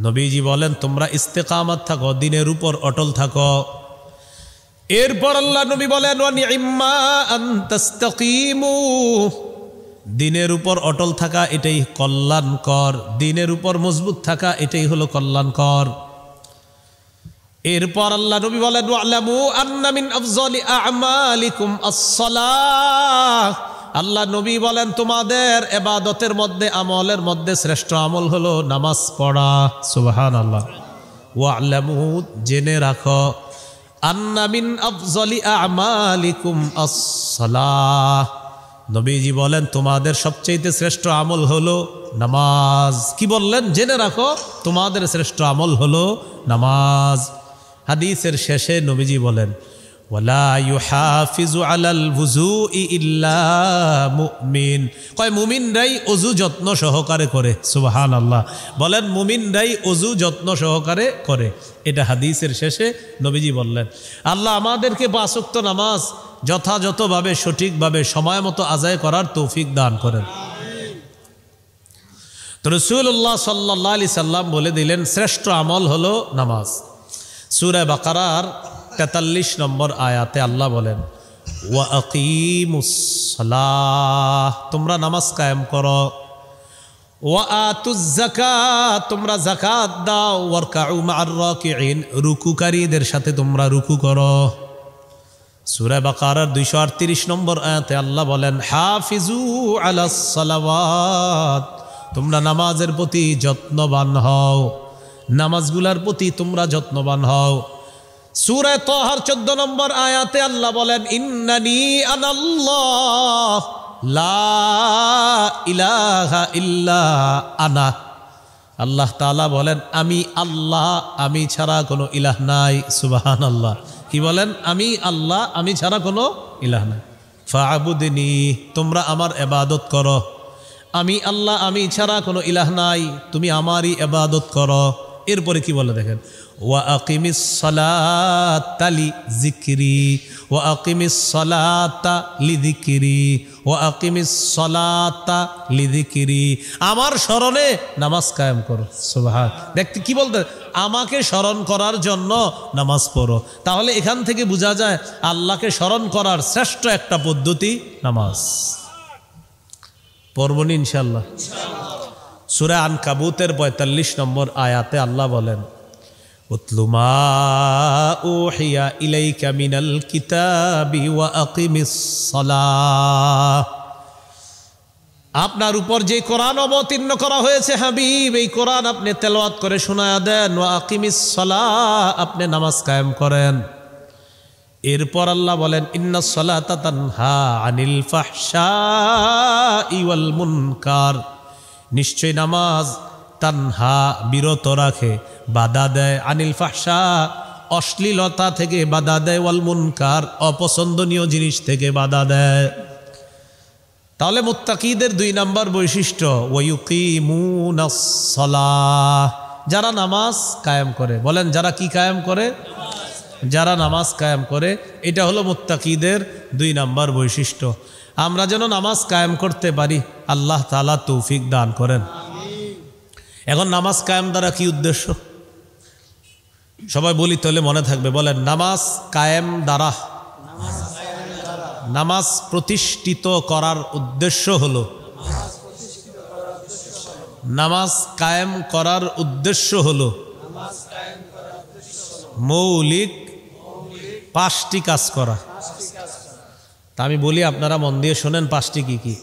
নবীজি বলেন তোমরা ইস্তেকামত থাকো, দ্বীনের উপর অটল থাকো। এরপর আল্লাহ নবী বলেন ওয়া নি'ম্মা আন তাস্তাকিমু। দ্বীনের উপর অটল থাকা এটাই কল্যাণকর, দ্বীনের উপর মজবুত থাকা এটাই হলো কল্যাণকর। এরপর আল্লাহ নবী বলেন ওয়ালামু আন্না মিন আফজালি আ'মালিকুম আস-সালাহ। আল্লাহ নবী বলেন তোমাদের ইবাদতের মধ্যে, আমলের মধ্যে শ্রেষ্ঠ আমল হলো নামাজ পড়া। সুবহানাল্লাহ। ওয়ালামু জেনে রাখো, আন্না মিন আফজালি আ'মালিকুম আস-সালাহ। নবীজি বলেন তোমাদের সবচেয়ে শ্রেষ্ঠ আমল হলো নামাজ। কি বললেন? জেনে রাখো তোমাদের শ্রেষ্ঠ আমল হলো নামাজ। হাদিসের শেষে নবীজি বলেন ওয়ালা ইউহাফিজু আলাল ওযুই ইল্লা মুমিন। কয় মুমিনরাই ওযু যত্ন সহকারে করে। সুবহানাল্লাহ। বলেন মুমিনরাই ওযু যত্ন সহকারে করে। এটা হাদিসের শেষে নবীজি বললেন। আল্লাহ আমাদেরকে 5 ওয়াক্ত নামাজ যথাযথভাবে, সঠিকভাবে, সময় মতো আদায় করার তৌফিক দান করেন। তো রাসূলুল্লাহ সাল্লাল্লাহু আলাইহি সাল্লাম বলে দিলেন শ্রেষ্ঠ আমল হলো নামাজ। সূরা বাকারার 43 নম্বর আয়াতে আল্লাহ বলেন ওয়া আকিমুস সালাহ, তোমরা নামাজ কায়েম করো। ওয়া আতুজ যাকাত, তোমরা যাকাত দাও। ওয়ারকাউ মা'আর রাকিঈন, রুকুকারীদের সাথে তোমরা রুকু করো। সূরা বাকারার 238 নম্বর আয়াতে আল্লাহ বলেন হাফিজু আলাস সালাওয়াত, তোমরা নামাজের প্রতি যত্নবান হও, নামাজগুলার প্রতি তোমরা যত্নবান হও। সূরা তাহার 14 নম্বর আয়াতে আল্লাহ বলেন ইন্নানি আনাল্লাহ লা ইলাহা ইল্লা আনা। আল্লাহ তাআলা বলেন আমি আল্লাহ, আমি ছাড়া কোনো ইলাহ নাই। সুবহানাল্লাহ। কি বলেন? আমি আল্লাহ, আমি ছাড়া কোনো ইলাহ নাই। ফা'বুদনি, তোমরা আমার ইবাদত করো। আমি আল্লাহ, আমি ছাড়া কোনো ইলাহ নাই, তুমি আমারই ইবাদত করো। এরপরে কি বলে দেখেন, ওয়া আকিমিস সালাতা লিযিকরি, ওয়া আকিমিস সালাতা লিযিকরি, ওয়া আকিমিস সালাতা লিযিকরি, আমার স্মরণে নামাজ কায়েম করো। সুবহান, দেখতে কি বলতে, আমাকে স্মরণ করার জন্য নামাজ পড়ো। তাহলে এখান থেকে বোঝা যায় আল্লাহকে স্মরণ করার শ্রেষ্ঠ একটা পদ্ধতি নামাজ। পড়বনি ইনশাআল্লাহ। সূরা আনকাবুতের ৪৫ নম্বর আয়াতে আল্লাহ বলেন, উতলু মা উহিয়া ইলাইকা মিনাল কিতাবি ওয়া আকিমিস সালাহ। আপনার উপর যে কোরআন অবতীর্ণ করা হয়েছে হাবিব, এই কোরআন আপনি তেলাওয়াত করে শোনায়া দেন। ওয়া আকিমিস সালাহ, আপনি নামাজ কায়েম করেন। এরপর আল্লাহ বলেন, ইন্নাস সালাতা তানহা আনিল ফাহশাই ওয়াল মুনকার, নিশ্চয় নামাজ তানহা, বিরত রাখে, বাধা দেয়, আনিল ফাহশা, অশ্লীলতা থেকে বাধা দেয়, ওয়াল মুনকার, অপছন্দনীয় জিনিস থেকে বাধা দেয়। তাহলে মুত্তাকিদের ২ নাম্বার বৈশিষ্ট্য, ওয়ায়ুকিমুনাস সালাহ, যারা নামাজ কায়েম করে। বলেন, যারা কি কায়েম করে? যারা নামাজ কায়েম করে। এটা হলো মুত্তাকিদের ২ নাম্বার বৈশিষ্ট্য। আমরা যেন নামাজ কায়েম করতে পারি, আল্লাহ তাআলা তৌফিক দান করেন। এখন নামাজ কায়েম দ্বারা কি উদ্দেশ্য সবাই বলি, তাহলে মনে থাকবে। বলেন, নামাজ কায়েম দ্বারা, নামাজ প্রতিষ্ঠিত করার উদ্দেশ্য হলো, নামাজ কায়েম করার উদ্দেশ্য হলো মৌলিক ৫টি কাজ করা। তা আমি বলি, আপনারা মন দিয়ে শোনেন ৫টি কি কি।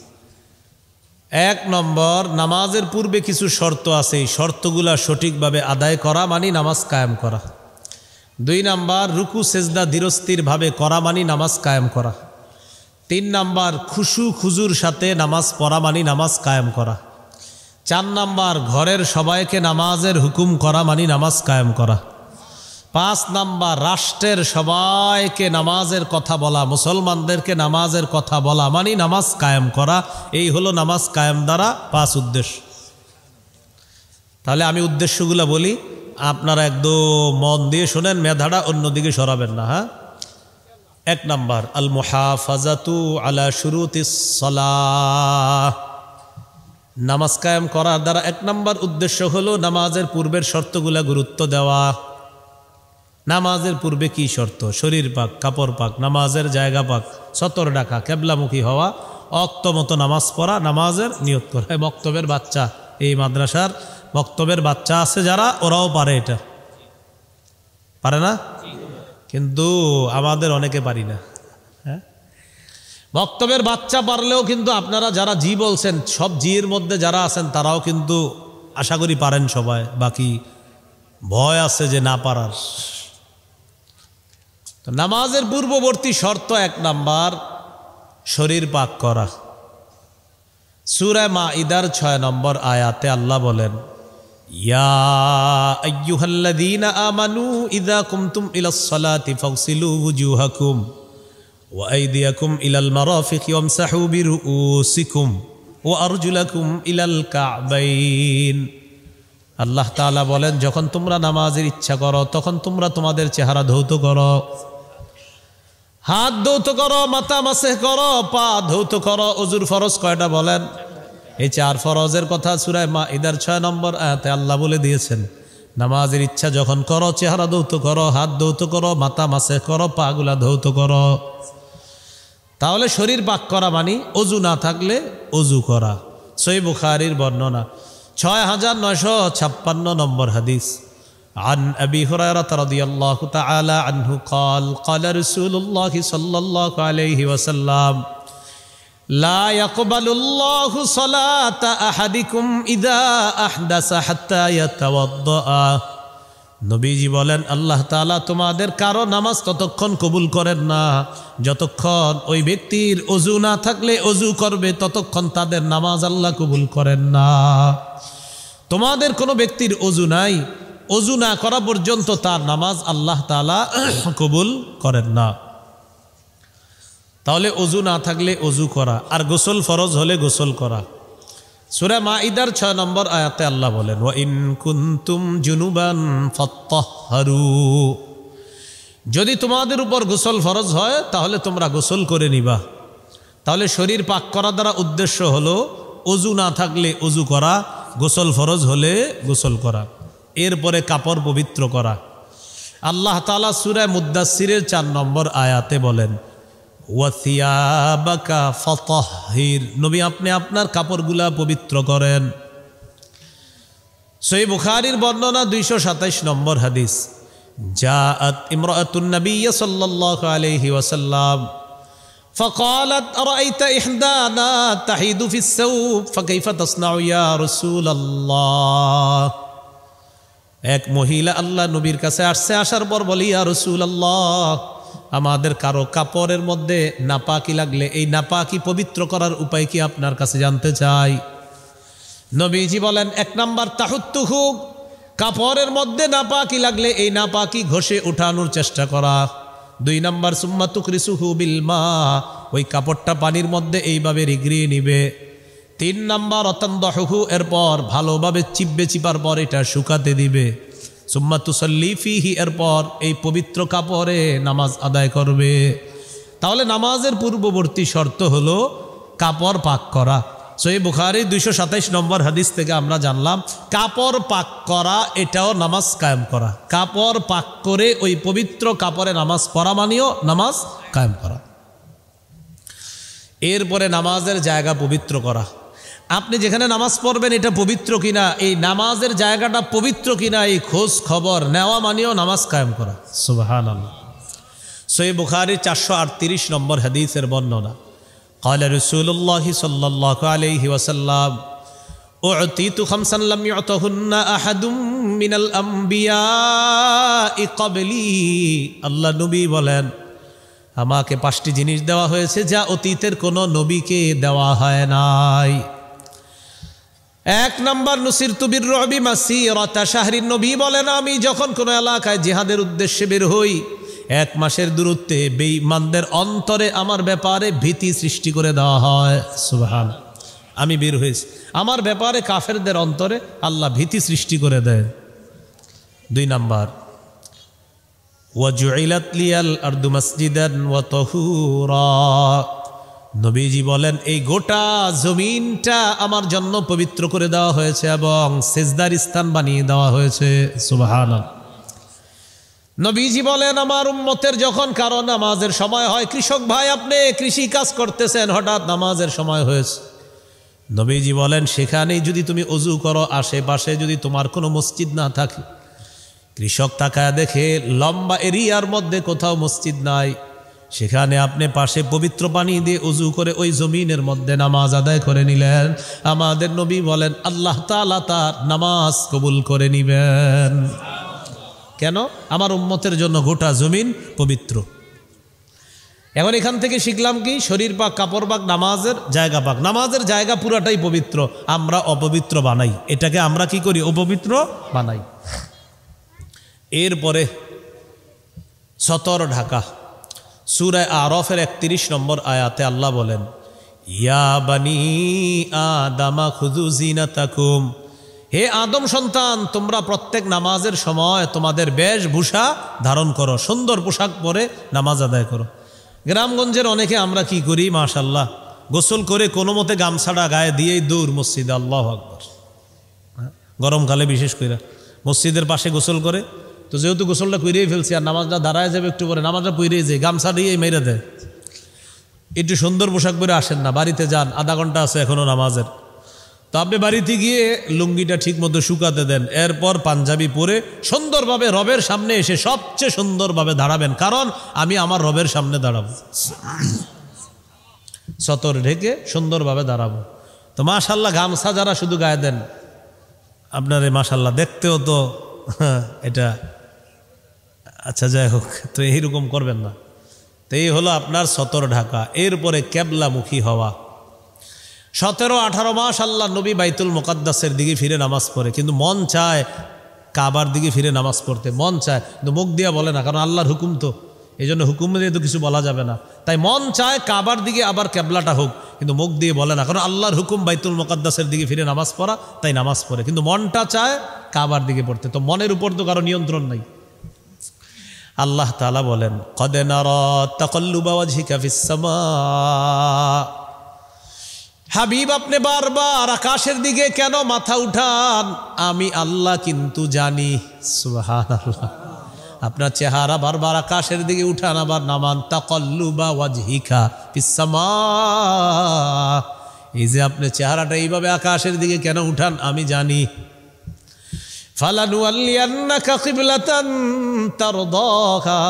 ১ নম্বর, নামাজের পূর্বে কিছু শর্ত আছে, এই শর্তগুলা সঠিকভাবে আদায় করা মানে নামাজ কায়েম করা। ২ নাম্বার, রুকু সেজদা ধীরস্থিরভাবে করা মানে নামাজ কায়েম করা। ৩ নাম্বার, খুশু খুজুর সাথে নামাজ পড়া মানে নামাজ কায়েম করা। ৪ নাম্বার, ঘরের সবাইকে নামাজের হুকুম করা মানে নামাজ কায়েম করা। ৫ নাম্বার, রাষ্ট্রের সবাইকে নামাজের কথা বলা, মুসলমানদেরকে নামাজের কথা বলা মানে নামাজ কায়েম করা। এই হলো নামাজ কায়েম দ্বারা ৫ উদ্দেশ্য। তাহলে আমি উদ্দেশ্যগুলো বলি, আপনারা একদম মন দিয়ে শোনেন, মেধাটা অন্যদিকে সরাবেন না। হ্যাঁ, ১ নাম্বার, আল মুহাফাজাতু আলা শুরুতিস সালাহ, নামাজ কায়েম করার দ্বারা ১ নাম্বার উদ্দেশ্য হলো নামাজের পূর্বের শর্তগুলা গুরুত্ব দেওয়া। নামাজের পূর্বে কি শর্ত? শরীর পাক, কাপড় পাক, নামাজের জায়গা পাক, সতর ডাকা, কেবলামুখী হওয়া, অক্ত মতো নামাজ পড়া, নামাজের নিয়ত করা। বক্তব্যের বাচ্চা, এই মাদ্রাসার বক্তব্যের বাচ্চা আছে যারা, ওরাও পারে, এটা পারে না, কিন্তু আমাদের অনেকে পারি না। হ্যাঁ, বক্তব্যের বাচ্চা পারলেও কিন্তু আপনারা যারা জি বলছেন, সব জির মধ্যে যারা আছেন তারাও কিন্তু আশা করি পারেন সবাই, বাকি ভয় আছে যে না পারার। নামাজের পূর্ববর্তী শর্ত ১ নাম্বার, শরীর পাক করা। সূরা মাঈদার ৬ নম্বর আয়াতে আল্লাহ বলেন, ইয়া আইয়ুহাল্লাযীনা আমানু ইযা কুমতুম ইলাস সালাতি ফাগসিলু ওয়ুজুহাকুম ওয়া আইদিয়াকুম ইলাল মারাফিকি ওয়ামসাহু বিরুউসিকুম ওয়া আরজুলাকুম ইলাল কা'বাইন। আল্লাহ তাআলা বলেন, যখন তোমরা নামাজের ইচ্ছা করো তখন তোমরা তোমাদের চেহারা ধৌত করো, হাত ধৌত করো, মাথা মাসেহ করো, পা ধৌত করো। ওযুর ফরজ কয়টা বলেন? এই 4 ফরজের কথা সূরা মাঈদার ৬ নম্বর আয়াতে আল্লাহ বলে দিয়েছেন। নামাজের ইচ্ছা যখন করো, চেহারা ধৌত করো, হাত ধৌত করো, মাথা মাসেহ করো, পাগুলা ধৌত করো। তাহলে শরীর পাক করা মানে ওযু না থাকলে ওযু করা। সহিহ বুখারীর বর্ণনা ৬৯৫৬ নম্বর হাদিস। عن أبي هريرة رضي الله تعالى عنه قال قال رسول الله صلى الله عليه وسلم لا يقبل الله صلاة أحدكم إذا أحدث حتى يتوضأ। নবীজি বলেন, আল্লাহ তাআলা তোমাদের কারো নামাজ ততক্ষণ কবুল করেন না যতক্ষণ ওই ব্যক্তির ওযু না থাকলে ওযু করবে, ততক্ষণ তাদের নামাজ আল্লাহ কবুল করেন না। তোমাদের কোনো ব্যক্তির ওযু নাই, ওযু না করা পর্যন্ত তার নামাজ আল্লাহ তাআলা কবুল করেন না। তাহলে ওযু না থাকলে ওযু করা, আর গোসল ফরজ হলে গোসল করা। সূরা মাইদার 6 নম্বর আয়াতে আল্লাহ বলেন, ওয়া ইন কুনতুম জুনুবান ফাত্তাহহারু, যদি তোমাদের উপর গোসল ফরজ হয় তাহলে তোমরা গোসল করে নিবা। তাহলে শরীর পাক করা দ্বারা উদ্দেশ্য হলো অজু না থাকলে অজু করা, গোসল ফরজ হলে গোসল করা, এরপরে কাপড় পবিত্র করা। আল্লাহ তাআলা সূরা মুদ্দাসসিরের 4 নম্বর আয়াতে বলেন, ওয়া থিয়াবাকা ফাতাহহির, নবী আপনি আপনার কাপড়গুলা পবিত্র করেন। সহিহ বুখারীর বর্ণনা 227 নম্বর হাদিস, জাআত ইমরাতুন নবী সাল্লাল্লাহু আলাইহি ওয়াসাল্লাম فقالت أرأيت إحدانا تحيد في الثوب فكيف تصنع يا رسول الله। এক মহিলা আল্লাহ নবীর কাছে আসছে, আসার পর বলি, ইয়া রাসূলুল্লাহ, আমাদের কারো কাপড়ের মধ্যে নাপাকি লাগলে এই নাপাকি পবিত্র করার উপায় কি আপনার কাছে জানতে চাই। নবীজি বলেন, 1 নাম্বার তাহুত্তুহু, কাপড়ের মধ্যে নাপাকি লাগলে এই নাপাকি ঘষে উঠানোর চেষ্টা করা। 2 নাম্বার সুম্মা তুকরিসুহু বিল মা, ওই কাপড়টা পানির মধ্যে এইভাবে রিগড়িয়ে নিবে। 3 নাম্বার অতানদাহু, এরপর ভালোভাবে চিপবে, চিপার পর এটা শুকাতে দিবে। সুম্মা তুসাল্লি ফিহি, এরপর এই পবিত্র কাপড়ে নামাজ আদায় করবে। তাহলে নামাজের পূর্ববর্তী শর্ত হলো কাপড় পাক করা। সহিহ বুখারী 227 নম্বর হাদিস থেকে আমরা জানলাম কাপড় পাক করা এটাও নামাজ কায়েম করা। কাপড় পাক করে ওই পবিত্র কাপড়ে নামাজ পড়া মানেও নামাজ কায়েম করা। এরপরে নামাজের জায়গা পবিত্র করা। আপনি যেখানে নামাজ পড়বেন এটা পবিত্র কিনা, এই নামাজের জায়গাটা পবিত্র কিনা এই খোঁজ খবর নেওয়া মানেও নামাজ কায়েম করা। সুবহানাল্লাহ। সহিহ বুখারী 438 নম্বর হাদিসের বর্ণনা, قال رسول الله صلى الله عليه وسلم أعطيت 5 لم يعطهن أحد من الأنبياء قبلي। আল্লাহ নবী বলেন, আমাকে 5টি জিনিস দেওয়া হয়েছে যা অতীতের কোনো নবীকে দেওয়া হয় নাই। 1 নাম্বার নুসিরতু বিররুবি মাসিরাতা শাহরিন, নবী বলেন, আমি যখন কোনো এলাকায় জিহাদের উদ্দেশ্যে বের হই 1 মাসের দূরত্বে বেঈমানদের অন্তরে আমার ব্যাপারে ভীতি সৃষ্টি করে দেওয়া হয়। সুবহানাল্লাহ। আমি বের হয়েছি, আমার ব্যাপারে কাফেরদের অন্তরে আল্লাহ ভীতি সৃষ্টি করে দেয়। 2 নাম্বার ওয়াজুইলাত লিয়াল আরদু মাসজিদান ওয়া তাহুরা, নবীজি বলেন এই গোটা জমিনটা আমার জন্য পবিত্র করে দেওয়া হয়েছে এবং সিজদার স্থান বানিয়ে দেওয়া হয়েছে। সুবহানাল্লাহ। নবীজি বলেন, আমার উম্মতের যখন কারো নামাজের সময় হয়, কৃষক ভাই আপনি কৃষি কাজ করতেছেন, হঠাৎ নামাজের সময় হয়েছে, নবীজি বলেন সেখানেই যদি তুমি অজু করো, আশেপাশে যদি তোমার কোনো মসজিদ না থাকে, কৃষক তাকায় দেখে লম্বা এরিয়ার মধ্যে কোথাও মসজিদ নাই, সেখানে আপনি পাশে পবিত্র পানি দিয়ে অজু করে ওই জমিনের মধ্যে নামাজ আদায় করে নিলেন, আমাদের নবী বলেন আল্লাহ তাআলা তার নামাজ কবুল করে নিবেন। কেন? আমার উম্মতের জন্য গোটা জমিন পবিত্র। এখন এখান থেকে শিখলাম কি, শরীর পাক, কাপড় পাক, নামাজের জায়গা পাক। নামাজের জায়গা পুরাটাই পবিত্র, আমরা অপবিত্র বানাই, এটাকে আমরা কি করি, অপবিত্র বানাই। এরপরে সতর ঢাকা। সূরা আরাফের 31 নম্বর আয়াতে আল্লাহ বলেন, ইয়া বানি আদামা খুযু জিনাতাকুম, হে আদম সন্তান, তোমরা প্রত্যেক নামাজের সময় তোমাদের বেশভূষা ধারণ করো, সুন্দর পোশাক পরে নামাজ আদায় করো। গ্রামগঞ্জের অনেকে আমরা কি করি, মাশাআল্লাহ, গোসল করে কোনো মতে গামছাড়া গায়ে দিয়েই দৌড় মসজিদে। আল্লাহু আকবার। গরমকালে বিশেষ করে মসজিদের পাশে গোসল করে, তো যেহেতু গোসলটা কইরেই ফেলছি আর নামাজটা দাঁড়ায় যাবে একটু পরে, নামাজটা পইরেই যায়, গামছা দিয়েই মেরে দেয়। একটু সুন্দর পোশাক পরে আসেন না, বাড়িতে যান, আধা ঘন্টা আছে এখনো নামাজের, তো আপনি বাড়িতে গিয়ে লুঙ্গিটা ঠিক মতো শুকাতে দেন, এরপর পাঞ্জাবি পরে সুন্দরভাবে রবের সামনে এসে সবচেয়ে সুন্দরভাবে দাঁড়াবেন, কারণ আমি আমার রবের সামনে দাঁড়াবো, সতর ঢেকে সুন্দরভাবে দাঁড়াবো। তো মাশাআল্লাহ, গামছা যারা শুধু গায়ে দেন, আপনার মাশাআল্লাহ দেখতেও তো এটা আচ্ছা, যাই হোক, তো এইরকম করবেন না। তো এই হলো আপনার সতর ঢাকা। এরপরে কেবলামুখী হওয়া। 17-18 মাস আল্লাহ নবী বাইতুল মুকাদ্দাসের দিকে ফিরে নামাজ পড়ে, কিন্তু মন চায় কাবার দিকে ফিরে নামাজ পড়তে, মন চায়, কিন্তু মুখ দিয়া বলে না, কারণ আল্লাহর হুকুম তো এই জন্য হুকুম দিয়ে তো কিছু বলা যাবে না। তাই মন চায় কাবার দিকে আবার কেবলাটা হোক, কিন্তু মুখ দিয়ে বলে না, কারণ আল্লাহর হুকুম বাইতুল মুকাদ্দাসের দিকে ফিরে নামাজ পড়া, তাই নামাজ পড়ে, কিন্তু মনটা চায় কাবার দিকে পড়তে। তো মনের উপর তো কারো নিয়ন্ত্রণ নাই। আল্লাহ তাআলা বলেন, কদ নারা তাকাল্লুবা ওয়াজহিকা ফিস সামা, হাবিব আপনি বারবার আকাশের দিকে কেন মাথা উঠান? আমি আল্লাহ কিন্তু জানি। সুবহানাল্লাহ। আপনার চেহারা বারবার আকাশের দিকে উঠান আবার নামান, তাকাল্লুবা ওয়াজহিকা ফিস সামা, এই যে আপনি চেহারাটা এইভাবে আকাশের দিকে কেন উঠান আমি জানি। ফালানুওয়াল্লিয়ান্নাকা কিবলাতান তারদাহা,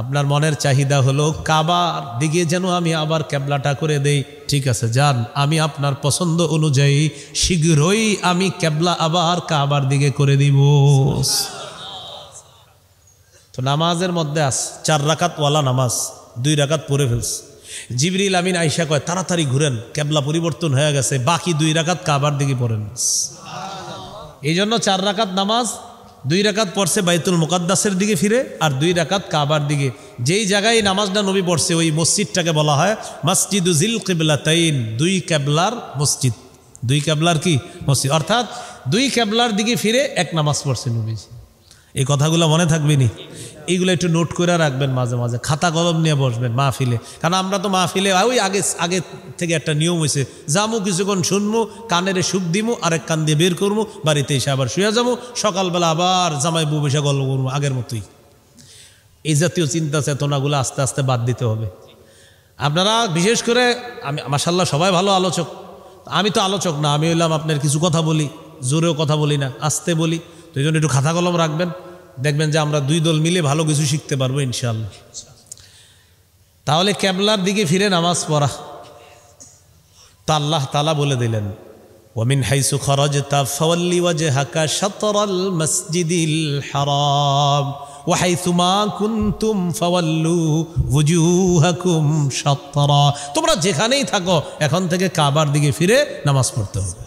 আপনার মনের চাহিদা হলো কাবার দিকে যেন আমি আবার কেবলাটা করে দেই। ঠিক আছে, যান, আমি আপনার পছন্দ অনুযায়ী শীঘ্রই আমি কেবলা আবার কাবার দিকে করে দিব। তো নামাজের মধ্যে 4 রাকাত ওয়ালা নামাজ 2 রাকাত পড়ে ফেলছে। জিবরিল আমিন আয়েশা কয়, তাড়াতাড়ি ঘুরেন, কেবলা পরিবর্তন হয়ে গেছে, বাকি 2 রাকাত কাবার দিকে পড়েন। এই জন্য 4 রাকাত নামাজ 2 রাকাত পড়ছে বাইতুল মুকাদ্দাসের দিকে ফিরে, আর 2 রাকাত কাবার দিকে। যেই জায়গায় নামাজটা নবী পড়ছে ওই মসজিদটাকে বলা হয় মসজিদু জিল কিবলাতাইন, 2 কেবলার মসজিদ। 2 কেবলার কি মসজিদ, অর্থাৎ 2 কেবলার দিকে ফিরে 1 নামাজ পড়ছে নবী। এই কথাগুলো মনে থাকবে নি? এইগুলো একটু নোট করে রাখবেন, মাঝে মাঝে খাতা কলম নিয়ে বসবেন মাহফিলে। কারণ আমরা তো মাহফিলে ওই আগে থেকে একটা নিয়ম হয়েছে, যামু কিছুক্ষণ শুনবো, কানের সুখ দিমু, আরেক কান দিয়ে বের করবো, বাড়িতে এসে আবার শুয়ে যাবো, সকালবেলা আবার জামাই বউ বসে গল্প করবো আগের মতোই। এই জাতীয় চিন্তা চেতনাগুলো আস্তে আস্তে বাদ দিতে হবে। আপনারা বিশেষ করে, আমি মাশাআল্লাহ সবাই ভালো আলোচক, আমি তো আলোচক না, আমি হইলাম আপনার কিছু কথা বলি, জোরেও কথা বলি না, আস্তে বলি। তো এই জন্য একটু খাতা কলম রাখবেন, দেখবেন যে আমরা 2 দল মিলে ভালো কিছু শিখতে পারবো ইনশাআল্লাহ। তাহলে কেবলার দিকে ফিরে নামাজ পড়া, তা আল্লাহ তাআলা বলে দিলেন, ওয়ামিন হাইসু খরাজতা ফাওয়াল্লি ওয়াজহাকা শাতরাল মসজিদিল হারাম ওয়া হাইসু মা কুনতুম ফাওয়াল্লু ওয়ুজুহাকুম শাতরা, তোমরা যেখানেই থাকো এখন থেকে কাবার দিকে ফিরে নামাজ পড়তে হবে।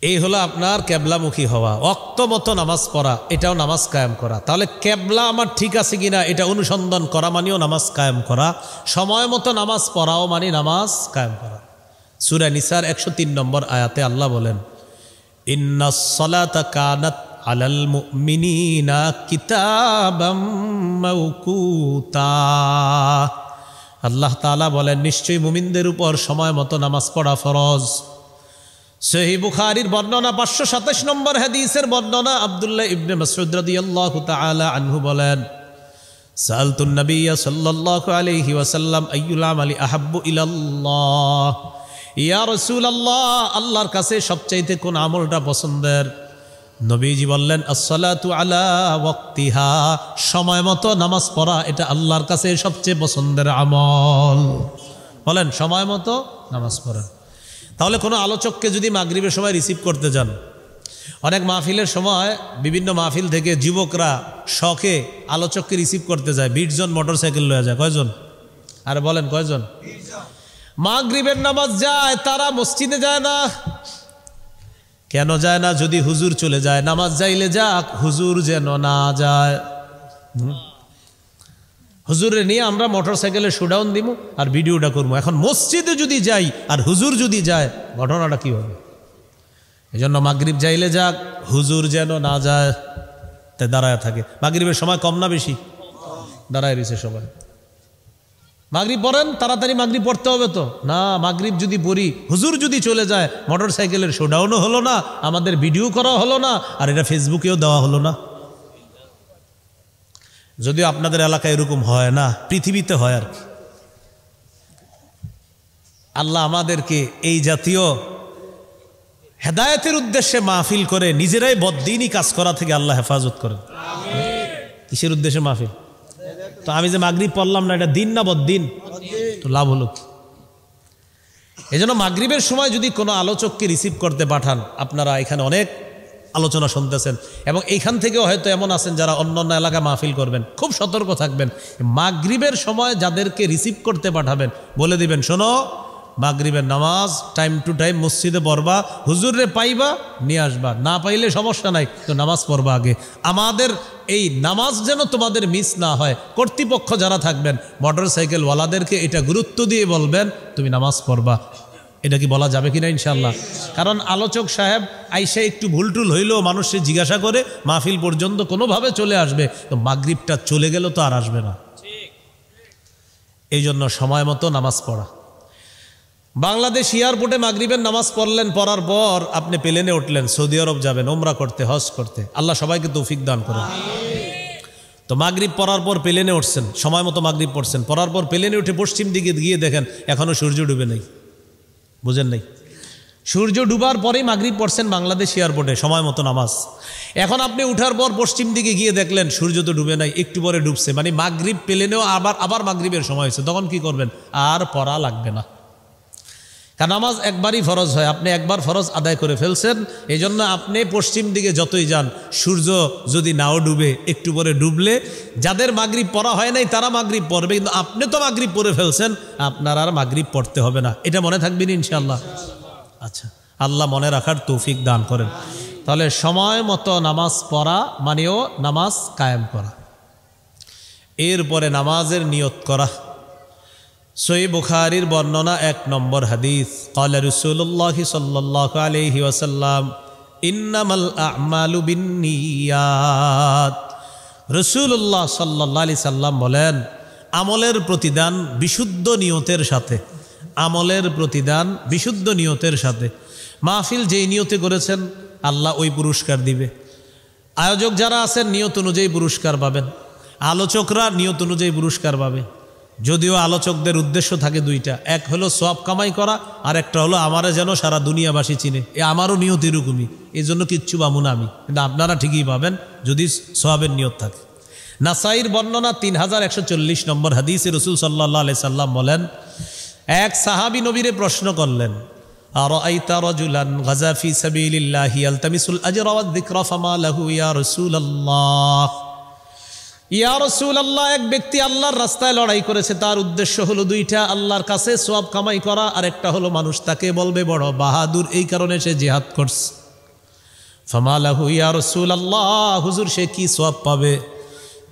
এই হলো আপনার কেবলামুখী হওয়া, ওয়াক্ত মতো নামাজ পড়া, এটাও নামাজ কায়েম করা। তাহলে কেবলা আমার ঠিক আছে কিনা এটা অনুসন্ধান করা মানেও নামাজ কায়েম করা, সময় মতো নামাজ পড়াও মানে নামাজ কায়েম করা। সূরা নিসার 103 নম্বর আয়াতে আল্লাহ বলেন, ইন্নাস সালাতা কানাত আলাল মুমিনিনা কিতাবাম মাওকুতা, আল্লাহ তাআলা বলেন নিশ্চয়ই মুমিনদের উপর সময় মতো নামাজ পড়া ফরজ। সহিহ বুখারীর বর্ণনা 527 নম্বর হাদিসের বর্ণনা, আব্দুল্লাহ ইবনে মাসউদ রাদিয়াল্লাহু তাআলা আনহু বলেন, সাআলতুন নবিয়্য সাল্লাল্লাহু আলাইহি ওয়াসাল্লাম আইয়ুল আমালি আহাব্বু ইলাল্লাহ, ইয়া রাসূলুল্লাহ আল্লাহর কাছে সবচাইতে কোন আমলটা পছন্দের? নবীজি বললেন, আসসালাতু আলা ওয়াক্তিহা, সময় মতো নামাজ পড়া এটা আল্লাহর কাছে সবচেয়ে পছন্দের আমল। বলেন সময় মতো নামাজ পড়া। তাহলে কোনো আলোচককে যদি মাগরিবের সময় রিসিভ করতে যান, অনেক মাহফিলের সময় বিভিন্ন মাহফিল থেকে যুবকরা শখে আলোচককে রিসিভ করতে যায়, 20 জন মোটরসাইকেল লয়ে যায়। কয়জন? আর বলেন কয়জন? মাগরিবের নামাজ যায়, তারা মসজিদে যায় না। কেন যায় না? যদি হুজুর চলে যায়, নামাজ যাইলে যাক, হুজুর যেন না যায়। হুজুরে নিয়ে আমরা মোটরসাইকেলে শোডাউন দিব আর ভিডিওটা করবো। এখন মসজিদে যদি যাই আর হুজুর যদি যায়, ঘটনাটা কি হবে? এই জন্য মাগরিব যাইলে যাক, হুজুর যেন না যায়, তাই দাঁড়ায় থাকে। মাগরিবের সময় কম না বেশি? দাঁড়ায় রয়েছে সবাই। মাগরিব পড়েন, তাড়াতাড়ি মাগরিব পড়তে হবে তো না। মাগরিব যদি পড়ি, হুজুর যদি চলে যায়, মোটরসাইকেলের শোডাউনও হলো না, আমাদের ভিডিও করা হলো না, আর এটা ফেসবুকেও দেওয়া হলো না। যদিও আপনাদের এলাকায় এরকম হয় না, পৃথিবীতে হয় আর কি। আল্লাহ আমাদেরকে এই জাতীয় হেদায়েতের উদ্দেশ্যে মাহফিল করে নিজেরাই বদ্দিনই কাজ করা থেকে আল্লাহ হেফাজত করেন। কিসের উদ্দেশ্যে মাহফিল? তো আমি যে মাগরিব পড়লাম না, এটা দিন না বদ্দিন? তো লাভ হলো কি? এই জন্য মাগরিবের সময় যদি কোনো আলোচককে রিসিভ করতে পাঠান, আপনারা এখানে অনেক আলোচনা শুনতেছেন এবং এইখান থেকেও হয়তো এমন আছেন যারা অন্য অন্য এলাকায় মাহফিল করবেন, খুব সতর্ক থাকবেন। মাগরিবের সময় যাদেরকে রিসিভ করতে পাঠাবেন বলে দিবেন, শোনো মাগরিবের নামাজ টাইম টু টাইম মসজিদে পড়বা, হুজুরে পাইবা নিয়ে আসবা, না পাইলে সমস্যা নাই, তো নামাজ পড়বা আগে। আমাদের এই নামাজ যেন তোমাদের মিস না হয়, কর্তৃপক্ষ যারা থাকবেন মোটর সাইকেলওয়ালাদেরকে এটা গুরুত্ব দিয়ে বলবেন তুমি নামাজ পড়বা। এটা কি বলা যাবে কিনা ইনশাল্লাহ? কারণ আলোচক সাহেব আইসা একটু ভুলটুল হইলেও মানুষকে জিজ্ঞাসা করে মাহফিল পর্যন্ত কোনোভাবে চলে আসবে, তো মাগরিবটা চলে গেল তো আর আসবে না। এই জন্য সময় মতো নামাজ পড়া। বাংলাদেশ এয়ারপোর্টে মাগরিবের নামাজ পড়লেন, পড়ার পর আপনি প্লেনে উঠলেন, সৌদি আরব যাবেন ওমরা করতে, হজ করতে, আল্লাহ সবাইকে তৌফিক দান করেন। তো মাগরিব পড়ার পর প্লেনে উঠছেন, সময় মতো মাগরিব পড়ছেন, পড়ার পর প্লেনে উঠে পশ্চিম দিকে গিয়ে দেখেন এখনো সূর্য ডুবে নেই। বুঝেন নাই? সূর্য ডুবার পরেই মাগরিব পড়ছেন বাংলাদেশ এয়ারপোর্টে, সময় মতো নামাজ। এখন আপনি উঠার পর পশ্চিম দিকে গিয়ে দেখলেন সূর্য তো ডুবে নাই, একটু পরে ডুবছে, মানে মাগরিব প্লেনেও আবার মাগরিবের সময় হয়েছে, তখন কি করবেন? আর পড়া লাগবে না, কারণ নামাজ একবারই ফরজ হয়, আপনি একবার ফরজ আদায় করে ফেলছেন। এই জন্য আপনি পশ্চিম দিকে যতই যান, সূর্য যদি নাও ডুবে, একটু পরে ডুবলে যাদের মাগরিব পড়া হয় নাই তারা মাগরিব পড়বে, কিন্তু আপনি তো মাগরিব পড়ে ফেলছেন, আপনার আর মাগরিব পড়তে হবে না। এটা মনে থাকবেন ইনশাআল্লাহ? আচ্ছা, আল্লাহ মনে রাখার তৌফিক দান করেন। তাহলে সময় মতো নামাজ পড়া মানেও নামাজ কায়েম করা। এরপরে নামাজের নিয়ত করা। সহিহ বুখারীর বর্ণনা 1 নম্বর হাদিস, ক্বালা রাসূলুল্লাহ সাল্লাল্লাহু আলাইহি ওয়াসাল্লাম ইন্নামাল আ'মালু বিন্নিয়াত। রাসূলুল্লাহ সাল্লাল্লাহু আলাইহি সাল্লাম বলেন, আমলের প্রতিদান বিশুদ্ধ নিয়তের সাথে, আমলের প্রতিদান বিশুদ্ধ নিয়তের সাথে। মাহফিল যেই নিয়তে করেছেন আল্লাহ ওই পুরস্কার দিবে। আয়োজক যারা আছেন নিয়ত অনুযায়ী পুরস্কার পাবেন, আলোচকরা নিয়ত অনুযায়ী পুরস্কার পাবে। যদিও আলোচকদের উদ্দেশ্য থাকে দুইটা, এক হলো সওয়াব কামাই করা, আর একটা হলো আমারে যেন সারা দুনিয়াবাসী চিনে। আমারও নিয়ত এরকমই, এই জন্য কিচ্ছু পাবো না আমি, কিন্তু আপনারা ঠিকই পাবেন যদি সওয়াবের নিয়ত থাকে। নাসাইর বর্ণনা 3140 নম্বর হাদিসে রাসূল সাল্লাল্লাহু আলাইহি সাল্লাম বলেন, এক সাহাবী নবীরে প্রশ্ন করলেন, আরাআইতা রাজুলান গাজা ফি সাবিলিল্লাহি ইয়ালতামিসুল আজরা ওয়াদ যিকরা ফামা লাহু ইয়া রাসূলুল্লাহ। ইয়া রাসূলুল্লাহ, এক ব্যক্তি আল্লাহর রাস্তায় লড়াই করেছে, তার উদ্দেশ্য হলো দুইটা, আল্লাহর কাছে সওয়াব কামাই করা, আর একটা হলো মানুষ তাকে বলবে বড় বাহাদুর, এই কারণে সে জিহাদ করছে। ফামা লাহু ইয়া রাসূলুল্লাহ, হুজুর সে কি সওয়াব পাবে?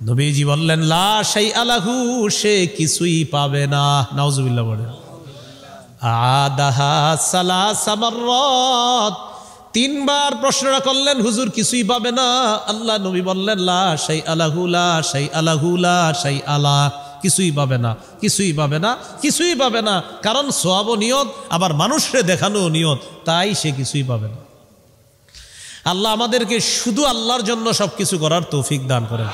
নবীজি বললেন, লা শাইআ লাহু, সে কিছুই পাবে না। নাউজুবিল্লাহ বলেন। আদাহা সালাসা মাররাত, 3 বার প্রশ্নটা করলেন, হুজুর কিছুই পাবে না? আল্লাহ নবী বললেন, লা শাইআ লাহু, লা শাইআ লাহু, লা শাইআ লা, কিছুই পাবে না, কিছুই পাবে না, কিছুই পাবে না। কারণ সওয়াব নিয়ত, আবার মানুষকে দেখানো নিয়ত, তাই সে কিছুই পাবে না। আল্লাহ আমাদেরকে শুধু আল্লাহর জন্য সবকিছু করার তৌফিক দান করেন।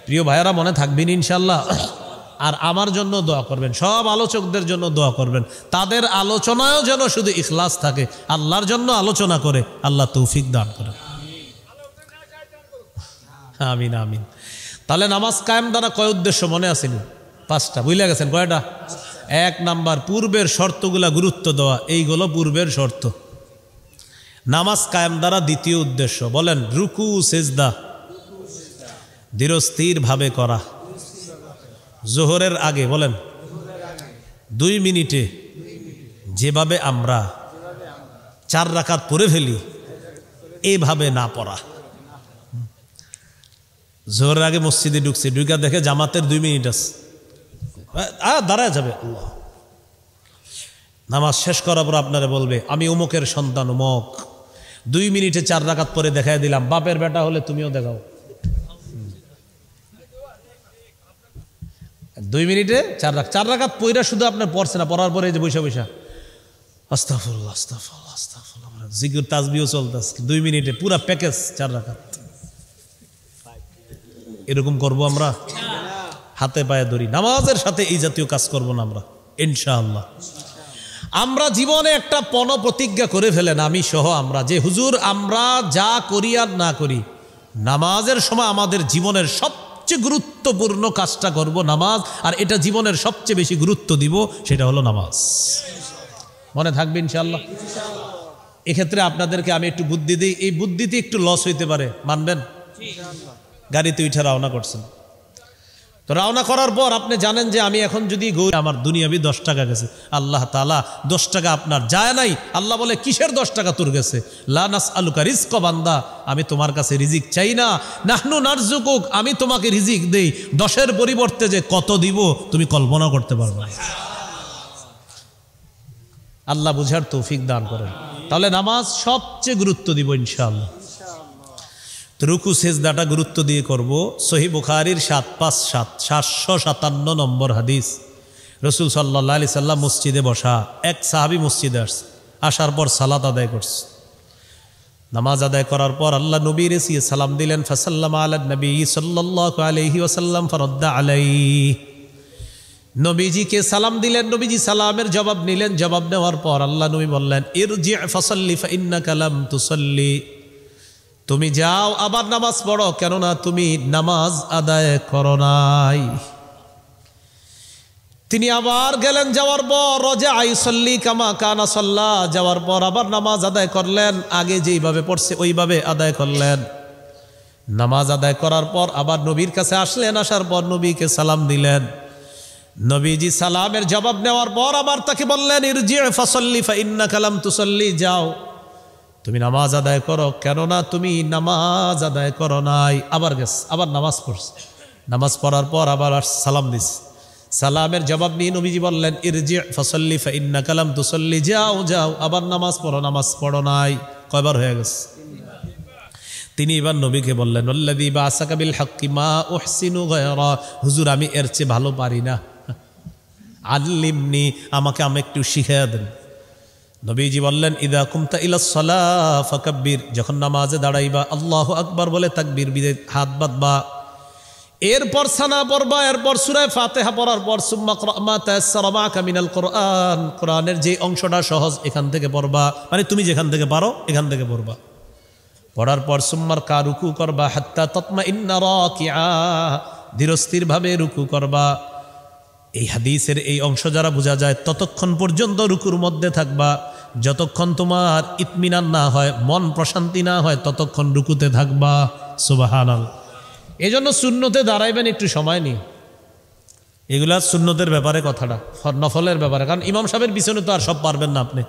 প্রিয় ভাইয়েরা, মনে থাকবেন ইনশাআল্লাহ। আর আমার জন্য দোয়া করবেন, সব আলোচকদের জন্য দোয়া করবেন, তাদের আলোচনায়ও যেন শুধু ইখলাস থাকে, আল্লাহর জন্য আলোচনা করে, আল্লাহ তৌফিক দান করেন। আমিন আমিন। তাহলে নামাজ কায়েম দ্বারা কয় উদ্দেশ্য মনে আসেনি? 5টা, বুঝলে গেছেন? কয়টা? 1 নাম্বার, পূর্বের শর্তগুলা গুরুত্ব দেওয়া, এইগুলো পূর্বের শর্ত। নামাজ কায়েম দ্বারা দ্বিতীয় উদ্দেশ্য বলেন, রুকু সেজদা ধীরস্থির ভাবে করা। জোহরের আগে বলেন 2 মিনিটে যেভাবে আমরা 4 রাকাত পড়ে ফেলি, এইভাবে না পড়া। জোহরের আগে মসজিদে ঢুকছে, ঢুকা দেখে জামাতের 2 মিনিট আছে, দাঁড়ায় যাবে, নামাজ শেষ করার পর আপনারা বলবে আমি অমুকের সন্তান অমুক, 2 মিনিটে 4 রাকাত পরে দেখাই দিলাম। বাপের বেটা হলে তুমিও দেখাও। 2 মিনিটে 4 রাকাত পয়রা শুধু আপনার পড়ছে না, পড়ার পরে যে বৈশা বৈশা আস্তাগফিরুল্লাহ আস্তাগফিরুল্লাহ আস্তাগফিরুল্লাহ জিকির তাসবিহ চলতেছে, 2 মিনিটে পুরা প্যাকেজ 4 রাকাত। এরকম করব আমরা? হাতে পায়ে ধরি, নামাজের সাথে এই জাতীয় কাজ করব না আমরা ইনশাআল্লাহ। আমরা জীবনে একটা প্রতিজ্ঞা করে ফেলেন, আমি সহ আমরা, যে হুজুর আমরা যা করি আর না করি, নামাজের সময় আমাদের জীবনের সবচেয়ে গুরুত্বপূর্ণ কাজটা করব নামাজ, আর এটা জীবনের সবচেয়ে বেশি গুরুত্ব দিব, সেটা হলো নামাজ। মনে থাকবে ইনশাআল্লাহ। এক্ষেত্রে আপনাদেরকে আমি একটু বুদ্ধি দিই, এই বুদ্ধিতে একটু লস হইতে পারে, মানবেন? গাড়িতে উঠে রওনা করছেন, তো রওনা করার পর আপনি জানেন যে আমি এখন যদি আমার দুনিয়াবি 10 টাকা গেছে, আল্লাহ তাআলা 10 টাকা আপনার যায় নাই। আল্লাহ বলে কিসের 10 টাকা তোর গেছে? লা নাসআলুকা রিজকা বান্দা, আমি তোমার কাছে রিজিক চাই না, নাহনু নারযুকুক, আমি তোমাকে রিজিক দেই। 10-এর পরিবর্তে যে কত দিব তুমি কল্পনা করতে পারবে না। আল্লাহ বুঝার তৌফিক দান করেন। তাহলে নামাজ সবচেয়ে গুরুত্ব দিব ইনশাআল্লাহ। রুকু সেজদাটা গুরুত্ব দিয়ে করব। সহিহ বুখারীর 757 নম্বর হাদিস। রাসূল সাল্লাল্লাহু আলাইহি সাল্লাম মসজিদে বসা, এক সাহাবী মসজিদে আসছে, আসার পর সালাত আদায় করছে। নামাজ আদায় করার পর আল্লাহ নবী রেসিয়ে সালাম দিলেন। ফাসাল্লামা আলা নবী সাল্লাল্লাহু আলাইহি ওয়াসাল্লাম ফারাদ্দা আলাইহি, নবীজিকে সালাম দিলেন, নবীজি সালামের জবাব নিলেন। জবাব নেওয়ার পর আল্লাহ নবী বললেন, ইরজি ফাসাল্লি ফাইন্নাকা লাম তুসাল্লি, তুমি যাও আবার নামাজ পড়ো, কেননা তুমি নামাজ আদায় করো নাই। তিনি আবার গেলেন, যাওয়ার পর রাজা আইসাল্লি কামা কানা সাল্লা, যাওয়ার পর আবার নামাজ আদায় করলেন, আগে যেইভাবে পড়ছে ওইভাবে আদায় করলেন। নামাজ আদায় করার পর আবার নবীর কাছে আসলেন, আসার পর নবীকে সালাম দিলেন। নবীজি সালামের জবাব নেওয়ার পর আবার তাকে বললেন, ইরজি ফাসাল্লি ফাইন্নাকা লাম তুসাল্লি, যাও তুমি নামাজ আদায় করো, কেননা তুমি নামাজ আদায় করো নাই। আবার গেছে, আবার নামাজ পড়ছে। নামাজ পড়ার পর আবার সালাম দিস। সালামের জবাব নিয়ে নবীজি বললেন, ইরজি ফাসাল্লি ফাইন্নাকা লাম তুসাল্লি, যাও যাও আবার নামাজ পড়ো, নামাজ পড়ো নাই। কয়বার হয়ে গেছে? তিনি এবার নবীকে বললেন, আল্লাযী বা'আসাকা বিল হাক্কি মা উহসিনু গায়রা, হুজুর আমি এর চেয়ে ভালো পারি না, আল্লিমনি, আমাকে একটু শিখিয়ে দেন। নবীজি বললেন, ইদা কুমতা ইলাস সালাহ ফাকাব্বির, যখন নামাজে দাঁড়াইবা আল্লাহু আকবার বলে তাকবীর দিয়ে হাত বাঁধবা, এরপর সানা পড়বা, এরপর সূরা ফাতিহা পড়ার পর সুম্মা ক্রা মা তায়াসসারা মা'কা মিনাল কুরআন, কোরআনের যে অংশটা সহজ এখান থেকে পড়বা, মানে তুমি যেখান থেকে পারো এখান থেকে পড়বা। পড়ার পর সুম্মার কা, রুকু করবা, হাত্তা তাতমাইন্না রাকিআ, ধীরস্থির ভাবে রুকু করবা। এই হাদিসের এই অংশ যারা বোঝা যায়, ততক্ষণ পর্যন্ত রুকুর মধ্যে থাকবা, যতক্ষণ তোমার ইতমিনান না হয়, মন প্রশান্তি না হয়, ততক্ষণ রুকুতে থাকবা। সুবহানাল্লাহ। এই জন্য সুন্নতে দাঁড়াইবেন একটু সময় নিয়ে। এগুলা সুন্নতের ব্যাপারে কথাটা, নফলের ব্যাপারে। কারণ ইমাম সাহেবের পিছনে তো আর সব পারবেন না আপনি।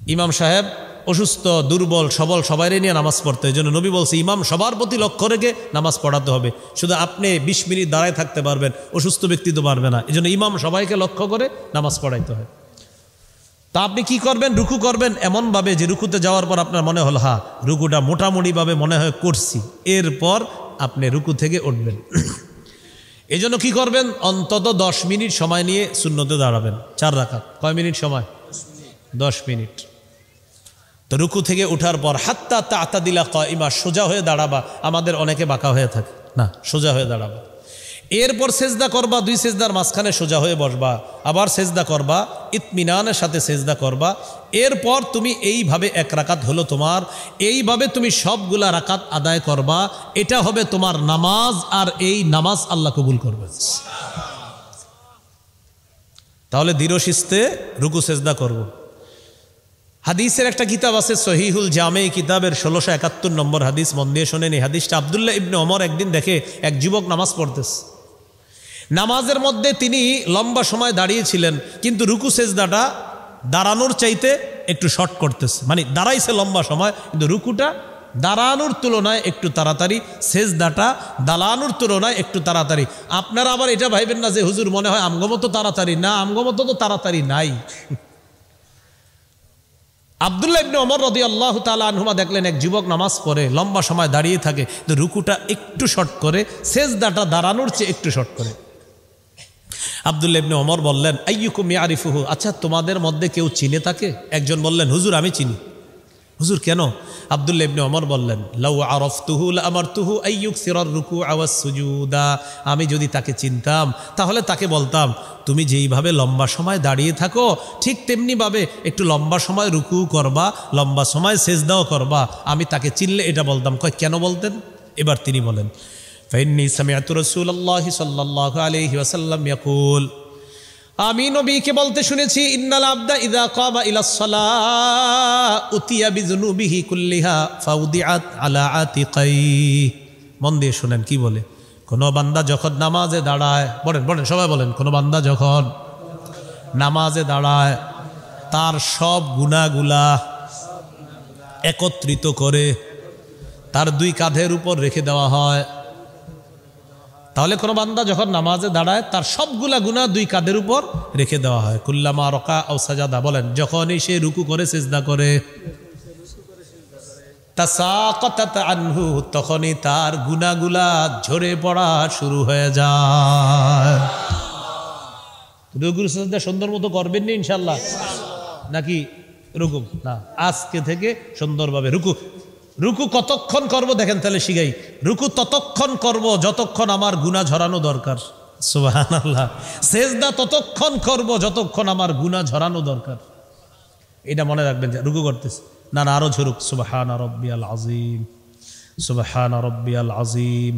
ইমাম সাহেব অসুস্থ, দুর্বল, সবল সবাইরে নিয়ে নামাজ পড়তে, এই জন্য নবী বলছে ইমাম সবার প্রতি লক্ষ্য রেখে নামাজ পড়াতে হবে। শুধু আপনি 20 মিনিট দাঁড়ায় থাকতে পারবেন, অসুস্থ ব্যক্তি তো পারবে না, এই জন্য ইমাম সবাইকে লক্ষ্য করে নামাজ পড়াইতে হয়। তা আপনি কি করবেন? রুকু করবেন এমনভাবে যে রুকুতে যাওয়ার পর আপনার মনে হল হ্যাঁ রুকুটা মোটামুটিভাবে মনে হয় করছি, এরপর আপনি রুকু থেকে উঠবেন। এই জন্য কী করবেন? অন্তত 10 মিনিট সময় নিয়ে সুন্নতে দাঁড়াবেন। 4 রাকাত। কয় মিনিট সময়? 10 মিনিট। তো রুকু থেকে উঠার পর হাত্তা তা'তাদিলা কাইমা, সোজা হয়ে দাঁড়াবা। আমাদের অনেকে বাঁকা হয়ে থাকে, না, সোজা হয়ে দাঁড়াবা। এরপর সেজদা করবা, 2 সেজদার মাঝখানে সোজা হয়ে বসবা, আবার সেজদা করবা, ইতমিনানের সাথে সেজদা করবা। এরপর তুমি এইভাবে 1 রাকাত হলো তোমার, এইভাবে তুমি সবগুলা রাকাত আদায় করবা। এটা হবে তোমার নামাজ, আর এই নামাজ আল্লাহ কবুল করবে। তাহলে দৃঢ় শিস্তে রুকু সেজদা করব। হাদিসের একটা কিতাব আছে সহিহুল জামে, কিতাবের 1671 নম্বর হাদিস, মন দিয়ে শোনেন। এই হাদিসটা আব্দুল্লাহ ইবনে ওমর একদিন দেখে এক যুবক নামাজ পড়তেছে। নামাজের মধ্যে তিনি লম্বা সময় দাঁড়িয়েছিলেন, কিন্তু রুকু সেজদাটা দাঁড়ানোর চাইতে একটু শর্ট করতেছে। মানে দাঁড়াইছে লম্বা সময়, কিন্তু রুকুটা দাঁড়ানোর তুলনায় একটু তাড়াতাড়ি, সেজদাটা দাঁড়ানোর তুলনায় একটু তাড়াতাড়ি। আপনারা আবার এটা ভাইবেন না যে হুজুর মনে হয় আমগমতো তাড়াতাড়ি, না, আমগমতো তো তাড়াতাড়ি নাই। আব্দুল্লাহ ইবনে ওমর রাদিয়াল্লাহু তাআলা আনহুমা দেখলেন এক যুবক নামাজ পড়ে, লম্বা সময় দাঁড়িয়ে থাকে, তো রুকুটা একটু শর্ট করে, সেজদাটা দাঁড়ানোর চেয়ে একটু শর্ট করে। আব্দুল্লাহ ইবনে ওমর বললেন, আইয়ুকুম ইয়ারিফুহু, আচ্ছা তোমাদের মধ্যে কেউ চিনে তাকে? একজন বললেন, হুজুর আমি চিনি। হুজুর কেন? আব্দুল্লাহ ইবনে ওমর বললেন, লাউ আরাফতুহু লাআমারতুহু আইয়ুকসিরার রুকুআ ওয়াস সুজুদা, আমি যদি তাকে চিনতাম তাহলে তাকে বলতাম তুমি যেইভাবে লম্বা সময় দাঁড়িয়ে থাকো ঠিক তেমনিভাবে একটু লম্বা সময় রুকু করবা, লম্বা সময় সেজদাও করবা। আমি তাকে চিনলে এটা বলতাম। কয় কেন বলতেন? এবার তিনি বলেন, ফাইন্নী সামিআতু রাসূলুল্লাহি সাল্লাল্লাহু আলাইহি ওয়াসাল্লাম ইয়াকুল, আমি নবীকে বলতে শুনেছি, ইন্নাল আবদা ইযা কামা ইলাস সালাহ উতিয়া বিযুনুবিহি কুল্লিহা ফাউদিআত আলা আতিকাই। মন দিয়ে শুনেন কি বলে। কোনো বান্দা যখন নামাজে দাঁড়ায়, বলেন সবাই বলেন, কোনো বান্দা যখন নামাজে দাঁড়ায় তার সব গুনাহগুলা একত্রিত করে তার দুই কাঁধের উপর রেখে দেওয়া হয়। তাহলে কোনো বান্দা যখন নামাজে দাঁড়ায় তার সবগুলা গুনাহ দুই কাঁধের উপর রেখে দেওয়া হয়। কুল্লামা রকা আও সাজাদা, বলেন যখনই সে রুকু করে সিজদা করে, তাসাকাতাত আনহু, তখনই তার গুনাহগুলা ঝরে পড়া শুরু হয়ে যায়। রুকুর সিজদা সুন্দর মতো করবেন না ইনশাআল্লাহ, নাকি রুকু না, আজকে থেকে সুন্দরভাবে রুকু কতক্ষণ করব দেখেন, তাহলে শিখাই। রুকু ততক্ষণ করব যতক্ষণ আমার গুনাহ ঝরানো দরকার। সুবহানাল্লাহ। সিজদা ততক্ষণ করব যতক্ষণ আমার গুনাহ ঝরানো দরকার। এটা মনে রাখবেন যে রুকু করতেছে না, আরো ঝরুক। সুবহানা রাব্বিয়াল আযীম, সুবহানা রাব্বিয়াল আযীম,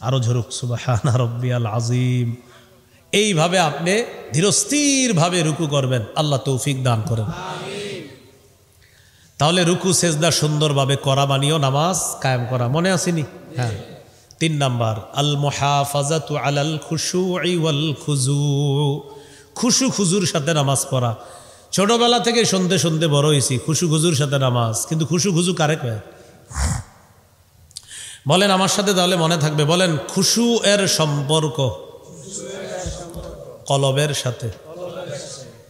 আরো ঝরুক। সুবহানা রাব্বিয়াল আযীম। এইভাবে আপনি ধীরস্থিরভাবে রুকু করবেন। আল্লাহ তৌফিক দান করেন। তাহলে রুকু সেজদা সুন্দরভাবে করা মানিও নামাজ কায়েম করা। মনে আসেনি? হ্যাঁ। 3 নাম্বার, আল মুহাফাজাতু আলাল খুশুই ওয়াল খুজু, খুশু খুজুর সাথে নামাজ পড়া। ছোটবেলা থেকে শুনতে শুনতে বড় হয়েছি খুশু খুজুর সাথে নামাজ, কিন্তু খুশু খুজু কারে কয়? বলেন আমার সাথে, তাহলে মনে থাকবে। বলেন, খুশু এর সম্পর্ক কলবের সাথে,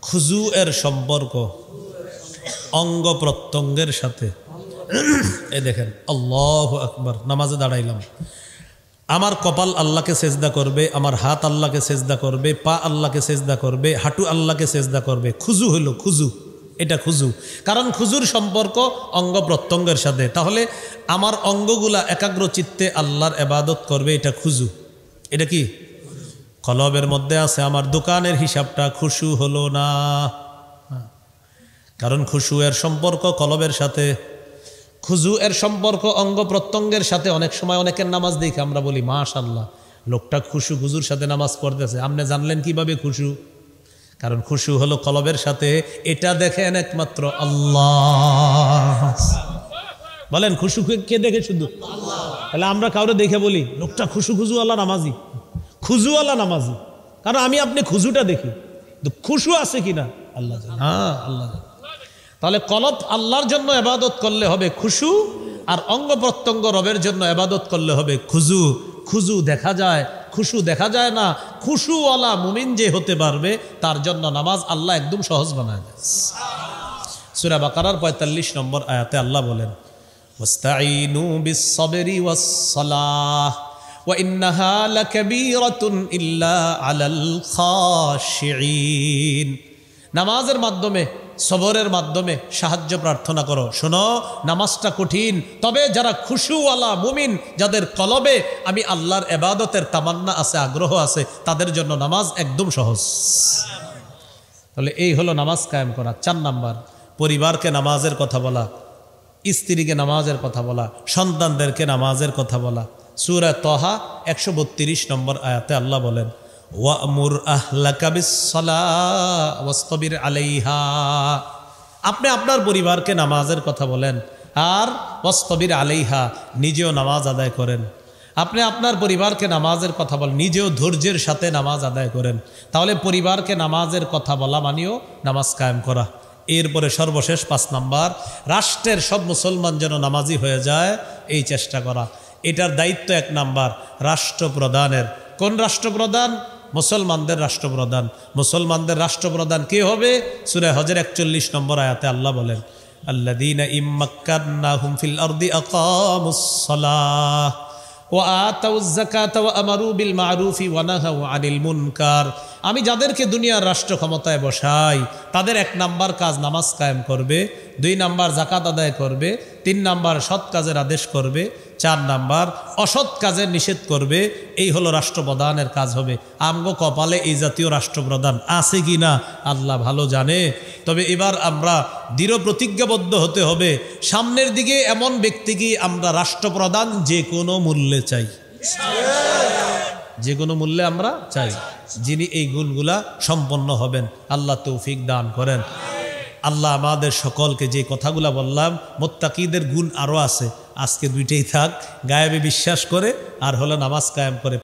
খুজু এর সম্পর্ক অঙ্গ প্রত্যঙ্গের সাথে। এই দেখেন, আল্লাহু আকবার। নামাজে দাঁড়াইলাম, আমার কপাল আল্লাহকে সেজদা করবে, আমার হাত আল্লাহকে সেজদা করবে, পা আল্লাহকে সেজদা করবে, হাঁটু আল্লাহকে সেজদা করবে। খুজু হইল, খুজু, এটা খুজু। কারণ খুজুর সম্পর্ক অঙ্গ প্রত্যঙ্গের সাথে। তাহলে আমার অঙ্গগুলা একাগ্র চিত্তে আল্লাহর ইবাদত করবে, এটা খুজু। এটা কি? কলবের মধ্যে আছে আমার দোকানের হিসাবটা খুশু হলো না, কারণ খুশু এর সম্পর্ক কলবের সাথে, খুজু এর সম্পর্ক অঙ্গ প্রত্যঙ্গের সাথে। অনেক সময় অনেকের নামাজ দেখে আমরা বলি মাশাআল্লাহ, লোকটা খুশু খুজুর সাথে নামাজ পড়তেছে। আপনি জানলেন কিভাবে খুশু? কারণ খুশু হলো কলবের সাথে। এটা দেখেন একমাত্র আল্লাহ। বলেন, খুশু কে দেখে? শুধু আল্লাহ। তাহলে আমরা কাউরে দেখে বলি লোকটা খুশু খুজু আল্লাহ নামাজি, খুজু আল্লাহ নামাজি, কারণ আমি আপনি খুজুটা দেখি, খুশু আছে কিনা আল্লাহ জানে। হ্যাঁ, আল্লাহ জানে। তাহলে কলব আল্লাহর জন্য ইবাদত করলে হবে খুশু, আর অঙ্গ প্রত্যঙ্গ রবের জন্য ইবাদত করলে হবে খুজু। খুজু দেখা যায়, খুশু দেখা যায় না। খুশুওয়ালা মুমিন যে হতে পারবে তার জন্য নামাজ আল্লাহ একদম সহজ বানায় দেয়। সূরা বাকারার 45 নম্বর আয়াতে আল্লাহ বলেন, ওয়াস্তাঈনু বিস-সাবরি ওয়াস-সালাহ ওয়া ইন্নাহা লাকাবীরাতুন ইল্লা আলাল খাশিঈন। নামাজের মাধ্যমে, সবরের মাধ্যমে সাহায্য প্রার্থনা করো। শোনো, নামাজটা কঠিন, তবে যারা খুশুওয়ালা মুমিন, যাদের কলবে আমি আল্লাহর ইবাদতের তামান্না আছে, আগ্রহ আছে, তাদের জন্য নামাজ একদম সহজ। তাহলে এই হলো নামাজ কায়েম করা। 4 নাম্বার, পরিবারকে নামাজের কথা বলা, স্ত্রীকে নামাজের কথা বলা, সন্তানদেরকে নামাজের কথা বলা। সূরা তাহা 132 নম্বর আয়াতে আল্লাহ বলেন, ওয়ামুর আহলাকা বিস-সালাহ ওয়াসতাবির আলাইহা। আপনি আপনার পরিবারকে নামাজের কথা বলেন, আর ওয়াসতাবির আলাইহা, নিজেও নামাজ আদায় করেন। আপনি আপনার পরিবারকে নামাজের কথা বলেন, নিজেও ধৈর্যের সাথে নামাজ আদায় করেন। তাহলে পরিবারকে নামাজের কথা বলা মানেও নামাজ কায়েম করা। এরপরে সর্বশেষ 5 নাম্বার, রাষ্ট্রের সব মুসলমান যেন নামাজি হয়ে যায় এই চেষ্টা করা। এটার দায়িত্ব 1 নাম্বার রাষ্ট্রপ্রধানের। কোন রাষ্ট্রপ্রধান? মুসলমানদের রাষ্ট্রপ্রধান। মুসলমানদের রাষ্ট্রপ্রধান কে হবে? সূরা হজের 41 নম্বর আয়াতে আল্লাহ বলেন, আল্লাযীনা ইম্মাক্কান্নাহুম ফিল আরদি আকামুস সালাহ ওয়া আতাউয যাকাতা ওয়া আমারু বিল মা'রুফি ওয়া নাহাউ আনিল মুনকার। আমি যাদেরকে দুনিয়ার রাষ্ট্র ক্ষমতায় বসাই তাদের 1 নাম্বার কাজ নামাজ কায়েম করবে, 2 নাম্বার যাকাত আদায় করবে, 3 নাম্বার সৎ কাজের আদেশ করবে, 4 নাম্বার অসৎ কাজের নিষেধ করবে। এই হলো রাষ্ট্রপ্রধানের কাজ হবে। আমগো কপালে এই জাতীয় রাষ্ট্রপ্রধান আছে কি না আল্লাহ ভালো জানে। তবে এবার আমরা দৃঢ় প্রতিজ্ঞাবদ্ধ হতে হবে, সামনের দিকে এমন ব্যক্তিকে আমরা রাষ্ট্রপ্রধান যে কোনো মূল্যে চাই, যে কোনো মূল্যে আমরা চাই, যিনি এই গুণগুলা সম্পন্ন হবেন। আল্লাহ তৌফিক দান করেন। আল্লাহ আমাদের সকলকে যে কথাগুলা বললাম, মুত্তাকিদের গুণ আরও আছে, আজকে 2টাই থাক, গায়েবে বিশ্বাস করে আর হলো নামাজ কায়েম করে।